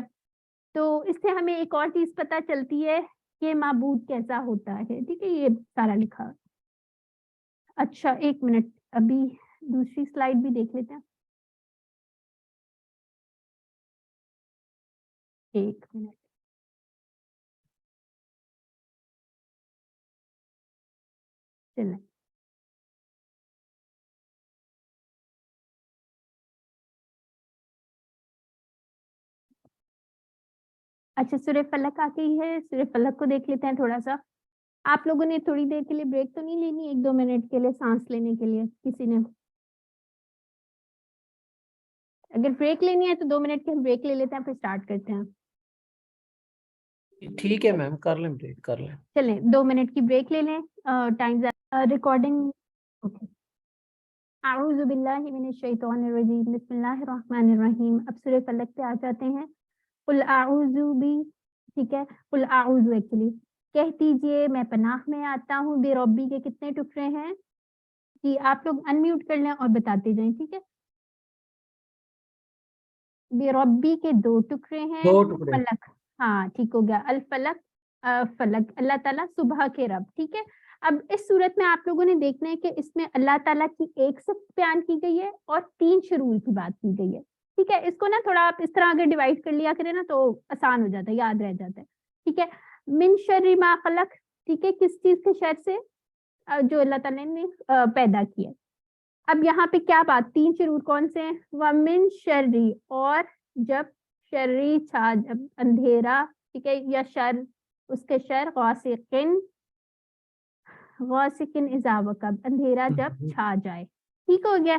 تو اس سے ہمیں ایک اور چیز پتہ چلتی ہے کہ معبود کیسا ہوتا ہے. ٹھیک ہے, یہ سارا لکھا. اچھا, ایک منٹ, ابھی دوسری سلائیڈ بھی دیکھ لیتے ہیں. ایک منٹ. چلیں, اچھا, سورہ فلق آ گئی ہے. سورہ فلق کو دیکھ لیتے ہیں تھوڑا سا. آپ لوگوں نے تھوڑی دیر کے لیے بریک تو نہیں لینی, 1-2 منٹ کے لیے سانس لینے کے لیے کسی نے؟ اگر بریک لینی ہے تو 2 منٹ کے ہم بریک لے لیتے ہیں, پھر اسٹارٹ کرتے ہیں. ٹھیک ہے میم, کر لیں بریک, کر لیں. چلیں 2 منٹ کی بریک لے لیں. Time recording. اعوذ باللہ من الشیطان الرجیم, بسم اللہ الرحمن الرحیم. اب سورہ فلق پہ آ جاتے ہیں. قل اعوذ بی, ٹھیک ہے, قل اعوذ ایکچولی کہہ دیجئے میں پناہ میں آتا ہوں بے ربی کے کتنے ٹکڑے ہیں. جی آپ لوگ انمیوٹ کر لیں اور بتاتے جائیں. ٹھیک ہے, بے ربی کے 2 ٹکڑے ہیں. 2 ٹکڑے. فلق, ہاں ٹھیک ہو گیا. الفلق, فلق, اللہ تعالیٰ صبح کے رب. ٹھیک ہے, اب اس صورت میں آپ لوگوں نے دیکھنا ہے کہ اس میں اللہ تعالیٰ کی ایک صفت بیان کی گئی ہے اور 3 شرور کی بات کی گئی ہے. ٹھیک ہے, اس کو نا تھوڑا آپ اس طرح اگر ڈیوائڈ کر لیا کریں نا تو آسان ہو جاتا ہے, یاد رہ جاتا ہے. ٹھیک ہے, من شر ما خلق, ٹھیک ہے, کس چیز کے شر سے, جو اللہ تعالیٰ نے پیدا کیا. اب یہاں پہ کیا بات, 3 شرور کون سے ہیں؟ ومن شرری, اور جب شرری چھا, جب اندھیرا, ٹھیک ہے, یا شر, اس کے شر, غاسقن, غاسقن اذا وقب, اندھیرا جب چھا جائے. ٹھیک ہو گیا.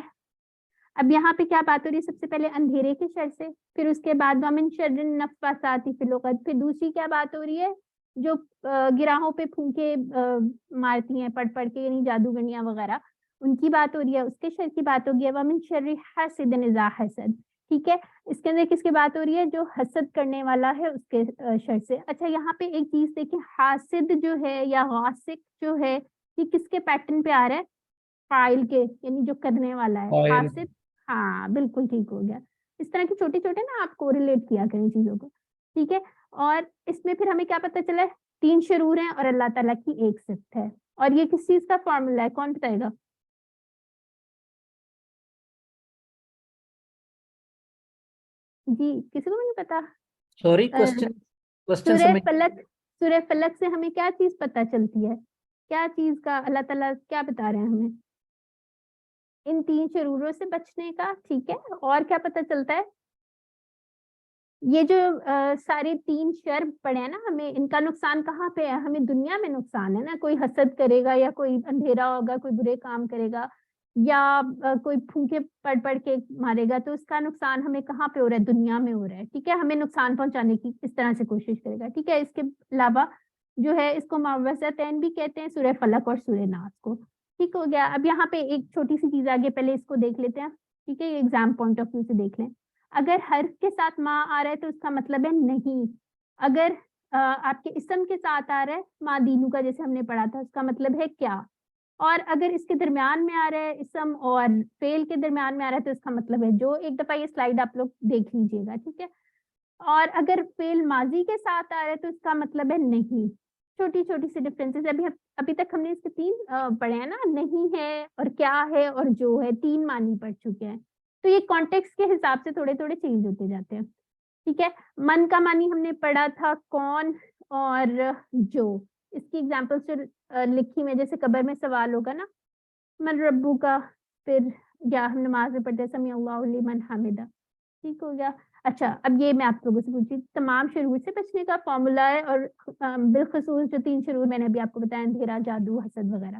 اب یہاں پہ کیا بات ہو رہی ہے؟ سب سے پہلے اندھیرے کے شر سے, پھر اس کے بعد ومن شر النفاثات فی العقد, پھر دوسری کیا بات ہو رہی ہے, جو گراہوں پہ پھونکے مارتی ہیں پڑھ پڑھ کے, یعنی جادوگرنیاں وغیرہ, ان کی بات ہو رہی ہے. اس کے شر کی بات ہوگی ومن شر حاسد اذا حسد. ٹھیک ہے, اس کے اندر کس کی بات ہو رہی ہے؟ جو حسد کرنے والا ہے اس کے شر سے. اچھا, یہاں پہ ایک چیز دیکھیں, حاسد جو ہے یا غاسق جو ہے, یہ کس کے پیٹرن پہ آ رہا ہے؟ فاعل کے, یعنی جو کرنے والا ہے. حاسد, ہاں بالکل ٹھیک ہو گیا. اس طرح کے چھوٹے چھوٹے نا آپ کو ریلیٹ کیا کریں چیزوں کو. ٹھیک ہے, اور اس میں پھر ہمیں کیا پتہ چلا ہے؟ 3 شرور ہیں اور اللہ تعالیٰ کی ایک صفت ہے. اور یہ کس چیز کا فارمولا ہے, کون بتائے گا؟ جی کسی کو بھی نہیں پتا؟ سوری, کوسچن سورہ فلق سے ہمیں کیا چیز پتہ چلتی ہے؟ کیا چیز کا اللہ تعالیٰ کیا بتا رہے ہیں ہمیں؟ ان 3 شروروں سے بچنے کا. ٹھیک ہے, اور کیا پتہ چلتا ہے؟ یہ جو سارے 3 شر پڑے ہیں نا, ہمیں ان کا نقصان کہاں پہ ہے؟ ہمیں دنیا میں نقصان ہے نا. کوئی حسد کرے گا, یا کوئی اندھیرا ہوگا, کوئی برے کام کرے گا, یا کوئی پھونکے پڑھ پڑھ کے مارے گا, تو اس کا نقصان ہمیں کہاں پہ ہو رہا ہے؟ دنیا میں ہو رہا ہے. ٹھیک ہے, ہمیں نقصان پہنچانے کی اس طرح سے کوشش کرے گا. ٹھیک ہے, اس کے علاوہ جو ہے اس کو معوذتین بھی کہتے ہیں, سورہ فلق اور سورہ ناس کو. ٹھیک ہو گیا. اب یہاں پہ ایک چھوٹی سی چیز آگے, پہلے اس کو دیکھ لیتے ہیں. ٹھیک ہے, یہ ایگزام پوائنٹ آف ویو سے دیکھ لیں. اگر حرف کے ساتھ ما آ رہا ہے تو اس کا مطلب ہے نہیں. اگر آپ کے اسم کے ساتھ آ رہا ہے, ما دینو کا جیسے ہم نے پڑھا تھا, اس کا مطلب ہے کیا. اور اگر اس کے درمیان میں آ رہا ہے, اسم اور فعل کے درمیان میں آ رہا ہے, تو اس کا مطلب ہے جو. ایک دفعہ یہ سلائیڈ آپ لوگ دیکھ لیجئے گا. ٹھیک ہے, اور اگر فعل ماضی کے ساتھ آ رہا ہے تو اس کا مطلب ہے نہیں. چھوٹی چھوٹی سی ڈفرینسز. ابھی تک ہم نے اس کے 3 پڑھے ہیں نا, نہیں ہے اور کیا ہے اور جو ہے, 3 معنی پڑھ چکے ہیں. تو یہ کانٹیکسٹ کے حساب سے تھوڑے تھوڑے چینج ہوتے جاتے ہیں. ٹھیک ہے, من کا معنی ہم نے پڑھا تھا کون اور جو. اس کی ایگزامپلس جو لکھی میں, جیسے قبر میں سوال ہوگا نا, من ربو کا, پھر یا ہم نماز میں پڑھتے سمیع اللہ لمن حمدہ. ٹھیک ہو گیا. اچھا, اب یہ میں آپ لوگوں سے پوچھی, تمام شرور سے بچنے کا فارمولا ہے, اور بالخصوص جو 3 شرور میں نے ابھی آپ کو بتایا, اندھیرا, جادو, حسد وغیرہ.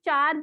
4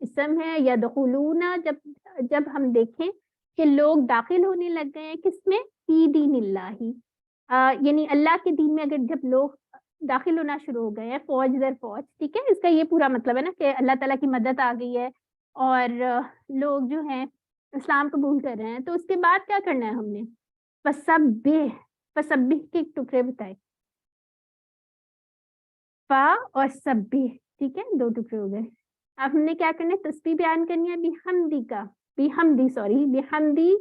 اسم ہے یدخلون، جب ہم دیکھیں کہ لوگ داخل ہونے لگ گئے ہیں کس میں، فی دین اللہ، یعنی اللہ کے دین میں اگر جب لوگ داخل ہونا شروع ہو گئے ہیں فوج در فوج، ٹھیک ہے، اس کا یہ پورا مطلب ہے نا کہ اللہ تعالیٰ کی مدد آ گئی ہے اور لوگ جو ہیں اسلام قبول کر رہے ہیں، تو اس کے بعد کیا کرنا ہے ہم نے، فسبح کے ٹکڑے بتائے، فا اور سبح، ٹھیک ہے، 2 ٹکڑے ہو گئے. اب ہم نے کیا کرنا ہے، تسبیح بیان کرنی ہے بحمدی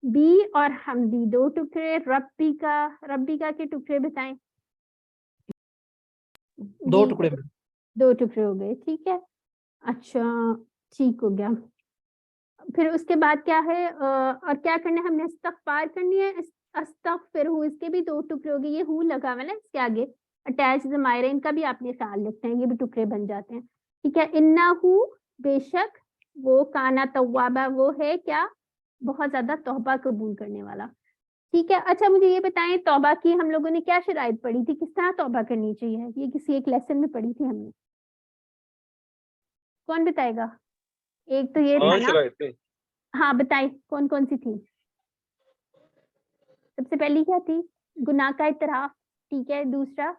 بی اور حمدی 2 ٹکڑے، ربی کا کے ٹکڑے بتائیں. 2 جی، ٹکڑے میں 2 ٹکڑے ہو گئے، ٹھیک ہے. اچھا ٹھیک ہو گیا. پھر اس کے بعد کیا ہے، اور کیا کرنا ہے ہم نے، استغفار کرنی ہے، استغفر ہو، اس کے بھی 2 ٹکڑے ہو گئے، یہ ہو لگا ہوا نا اس کے آگے اٹیچ ضمائر، ان کا بھی آپ نے خیال رکھنا ہے، یہ بھی ٹکڑے بن جاتے ہیں، ٹھیک ہے. انہو بے شک وہ، کانا توابا وہ ہے کیا، بہت زیادہ توبہ قبول کرنے والا، ٹھیک ہے. اچھا مجھے یہ بتائیں توبہ کی ہم لوگوں نے کیا شرائط پڑھی تھی، کس طرح توبہ کرنی چاہیے، یہ کسی ایک لیسن میں پڑھی تھی ہم نے، کون بتائے گا؟ ایک تو یہ تھا نا، شرائطیں ہاں بتائیں کون کون سی تھی. سب سے پہلی کیا تھی، گناہ کا اعتراف، ٹھیک ہے. دوسرا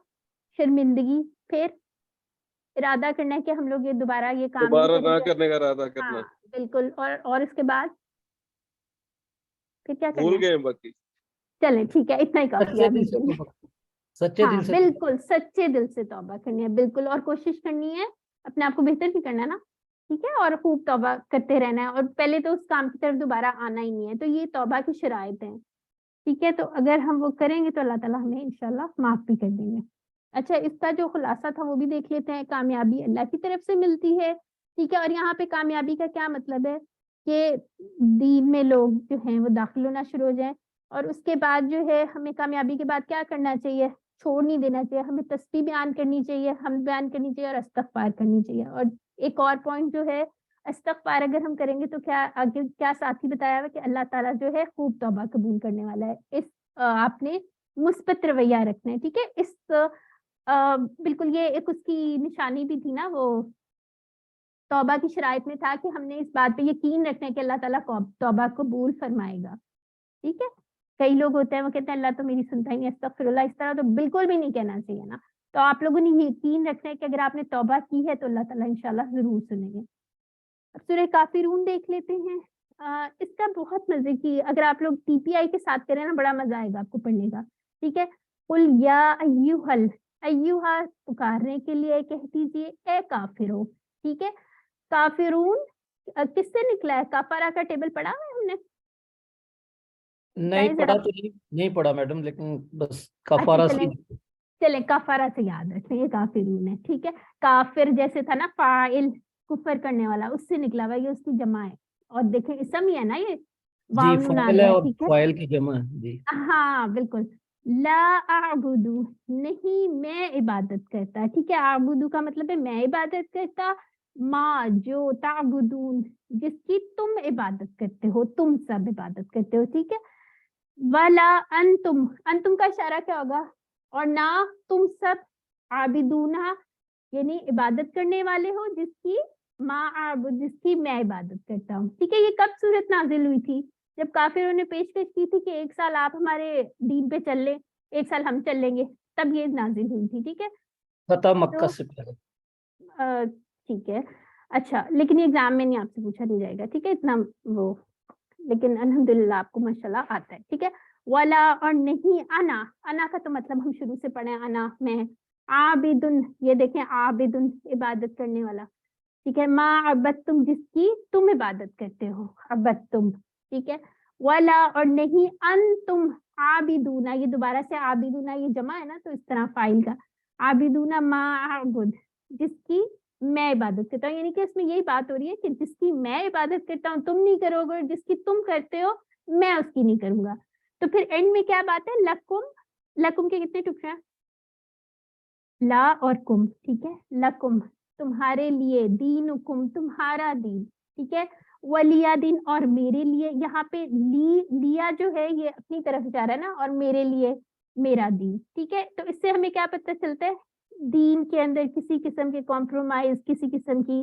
شرمندگی، پھر ارادہ کرنا ہے کہ ہم لوگ یہ دوبارہ یہ کام دوبارہ نہیں نہ کریں گے. کرنے کا ارادہ کرنا. ہاں بالکل. اور اس کے بعد پھر کیا کرنا بھول ہے، گئے باقی. چلیں ٹھیک ہے اتنا ہی کافی سچے ہے دل ابھی سے کے لیے. توبہ، سچے ہاں دل سے بالکل سچے دل سے توبہ کرنی ہے، بالکل. اور کوشش کرنی ہے اپنے آپ کو بہتر بھی کرنا ہے نا، ٹھیک ہے، اور خوب توبہ کرتے رہنا ہے، اور پہلے تو اس کام کی طرف دوبارہ آنا ہی نہیں ہے. تو یہ توبہ کی شرائط ہیں، ٹھیک ہے. تو اگر ہم وہ کریں گے تو اللہ تعالیٰ ہمیں انشاءاللہ معاف بھی کر دیں گے. اچھا اس کا جو خلاصہ تھا وہ بھی دیکھ لیتے ہیں. کامیابی اللہ کی طرف سے ملتی ہے، ٹھیک ہے. اور یہاں پہ کامیابی کا کیا مطلب ہے کہ دین میں لوگ جو ہیں وہ داخل ہونا شروع ہو جائیں، اور اس کے بعد جو ہے ہمیں کامیابی کے بعد کیا کرنا چاہیے، چھوڑ نہیں دینا چاہیے، ہمیں تسبیح بیان کرنی چاہیے، حمد بیان کرنی چاہیے، اور استغفار کرنی چاہیے. اور ایک اور پوائنٹ جو ہے استغفار اگر ہم کریں گے تو کیا آگے کیا ساتھ ہی بتایا ہوا کہ اللہ تعالیٰ جو ہے خوب توبہ قبول کرنے والا ہے. اس آپ نے مثبت رویہ رکھنا ہے، ٹھیک ہے. اس بالکل یہ ایک اس کی نشانی بھی تھی نا، وہ توبہ کی شرائط میں تھا کہ ہم نے اس بات پہ یقین رکھنا ہے کہ اللہ تعالیٰ توبہ قبول فرمائے گا، ٹھیک ہے. کئی لوگ ہوتے ہیں وہ کہتے ہیں اللہ تو میری سنتا ہی نہیں، استغفر اللہ، اس طرح تو بالکل بھی نہیں کہنا چاہیے نا. تو آپ لوگوں نے یقین رکھنا ہے کہ اگر آپ نے توبہ کی ہے تو اللہ تعالیٰ انشاءاللہ ضرور سنیں گے. اب سورہ کافرون دیکھ لیتے ہیں. اس کا بہت مزے کی، اگر آپ لوگ ٹی پی آئی کے ساتھ کریں نا بڑا مزہ آئے گا آپ کو پڑھنے کا، ٹھیک ہے. قل یا ایوہل، ایوہا پکارنے کے لیے کہہ دیجیے اے کافرو، ٹھیک ہے. کافرون کس سے نکلا ہے، کافارہ کا ٹیبل پڑھا ہوا ہے ہم نے؟ نہیں پڑھا تو نہیں پڑھا میڈم، لیکن بس کفارہ سے چلیں کافارہ سے یاد رکھتے ہیں، یہ کافرون ہے، ٹھیک ہے. کافر جیسے تھا نا فاعل، کفر کرنے والا، اس سے نکلا ہوا، یہ اس کی جمع ہے. اور دیکھیں اسم ہی ہے نا، یہ جی واو نون آ فاعل ہے گیا، اور ٹھیک ہے. فاعل کی جمع ہے. جی ہاں بالکل. لا اعبدو نہیں میں عبادت کرتا، ٹھیک ہے. اعبدو کا مطلب ہے میں عبادت کرتا، ما جو، تعبدون جس کی تم عبادت کرتے ہو، تم سب عبادت کرتے ہو، ٹھیک ہے. ولا انتم، انتم کا اشارہ کیا ہوگا، اور نہ تم سب، عابدونہ یعنی عبادت کرنے والے ہو، جس کی ما اعبد جس کی میں عبادت کرتا ہوں، ٹھیک ہے. یہ کب صورت نازل ہوئی تھی، جب کافروں نے پیشکش کی تھی کہ 1 سال آپ ہمارے دین پہ چل لیں، 1 سال ہم چل لیں گے، تب یہ نازل ہوئی تھی، ٹھیک ہے. فتح مکہ سے پہلے. ٹھیک ہے. اچھا لیکن یہ ایگزام میں نہیں آپ سے پوچھا نہیں جائے گا، ٹھیک ہے، اتنا وہ، لیکن الحمدللہ آپ کو ماشاءاللہ آتا ہے، ٹھیک ہے. ولا اور نہیں، انا، انا کا تو مطلب ہم شروع سے پڑھیں، انا میں، عابدن یہ دیکھیں عابدن عبادت کرنے والا، ٹھیک ہے. ما عبدتم جس کی تم عبادت کرتے ہو، عبدتم، ٹھیک ہے. ولا اور نہیں، انتم عابدون، یہ دوبارہ سے عابدون یہ جمع ہے نا تو اس طرح فاعل کا، عابدون ما اعبد جس کی میں عبادت کرتا ہوں، یعنی کہ اس میں یہی بات ہو رہی ہے کہ جس کی میں عبادت کرتا ہوں تم نہیں کرو گے، اور جس کی تم کرتے ہو میں اس کی نہیں کروں گا. تو پھر اینڈ میں کیا بات ہے، لکم، لکم کے کتنے ٹکڑے ہیں، لا اور کم، ٹھیک ہے. لکم تمہارے لیے، دینکم تمہارا دین، ٹھیک ہے. ولیہ دین اور میرے لیے، یہاں پہ لیا جو ہے یہ اپنی طرف جا رہا ہے نا، اور میرے لیے میرا دین، ٹھیک ہے. تو اس سے ہمیں کیا پتہ چلتا ہے، دین کے اندر کسی قسم کے کمپرومائز، کسی قسم کی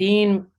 3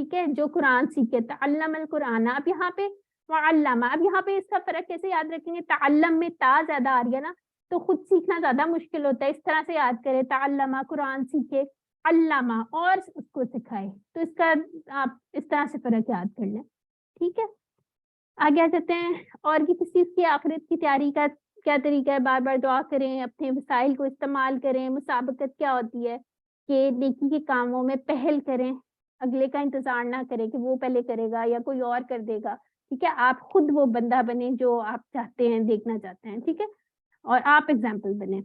ٹھیک ہے, جو قرآن سیکھے, تعلم القرآن. اب یہاں پہ وعلم, اب یہاں پہ اس کا فرق کیسے یاد رکھیں گے؟ تعلم میں تا زیادہ آ رہی ہے نا, تو خود سیکھنا زیادہ مشکل ہوتا ہے. اس طرح سے یاد کرے, تعلمہ قرآن سیکھے, علامہ اور اس کو سکھائے, تو اس کا آپ اس طرح سے فرق یاد کر لیں. ٹھیک ہے, آگے آ جاتے ہیں. اور بھی کسی چیز کی آخرت کی تیاری کا کیا طریقہ ہے؟ بار بار دعا کریں, اپنے وسائل کو استعمال کریں. مسابقت کیا ہوتی ہے کہ نیکی کے کاموں میں پہل کریں, اگلے کا انتظار نہ کریں کہ وہ پہلے کرے گا یا کوئی اور کر دے گا. ٹھیک ہے, آپ خود وہ بندہ بنے جو آپ چاہتے ہیں, دیکھنا چاہتے ہیں. ٹھیک ہے, اور آپ ایگزامپل بنے.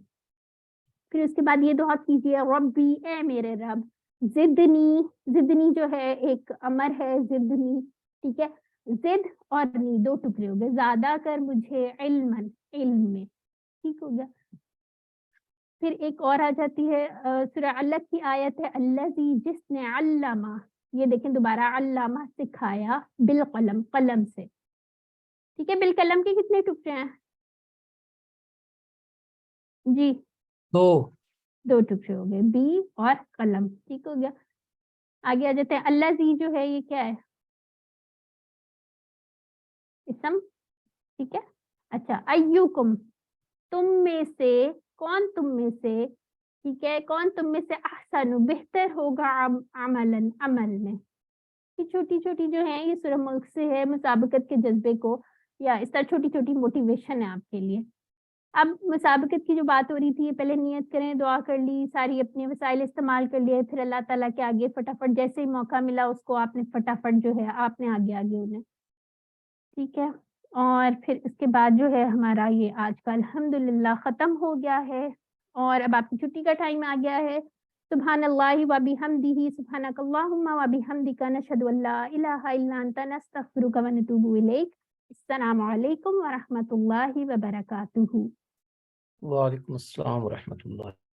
پھر اس کے بعد یہ دعا کیجیے, ربی, اے میرے رب, زدنی, زدنی جو ہے ایک امر ہے, زدنی. ٹھیک ہے, زد اور نی دو ٹکڑے ہو گئے, زیادہ کر مجھے علمن, علم میں. ٹھیک ہو گیا. پھر ایک اور آ جاتی ہے سورہ علق کی آیت ہے, الذی, جس نے, علامہ, یہ دیکھیں دوبارہ, علامہ سکھایا, بالقلم, قلم سے. ٹھیک ہے, بالقلم کے کتنے ٹکڑے ہیں جی؟ دو ٹکڑے ہو گئے, بی اور قلم. ٹھیک ہو گیا. آگے آ جاتے ہیں, الذی جو ہے یہ کیا ہے؟ اسم. ٹھیک ہے, اچھا, ایوکم, تم میں سے, کون تم میں سے, ٹھیک ہے, کون تم میں سے, احسن, بہتر ہوگا, عملاً, عمل میں. یہ چھوٹی چھوٹی جو ہیں یہ سورہ ملک سے ہے, مسابقت کے جذبے کو, یا اس طرح چھوٹی چھوٹی موٹیویشن ہے آپ کے لیے. اب مسابقت کی جو بات ہو رہی تھی, پہلے نیت کریں, دعا کر لی, ساری اپنے وسائل استعمال کر لیے, پھر اللہ تعالیٰ کے آگے فٹافٹ جیسے ہی موقع ملا اس کو آپ نے فٹافٹ جو ہے آپ نے آگے انہیں. ٹھیک ہے, اور پھر اس کے بعد جو ہے ہمارا یہ آج کا الحمدللہ ختم ہو گیا ہے, اور اب آپ کی چھٹی کا ٹائم آ گیا ہے. سبحان اللہ و بحمدہ, سبحانک اللہم و بحمدک, نشہد ان لا الہ الا انت, نستغفرک و نتوب الیک. السلام علیکم ورحمۃ اللہ وبرکاتہ. وعلیکم السلام ورحمۃ اللہ.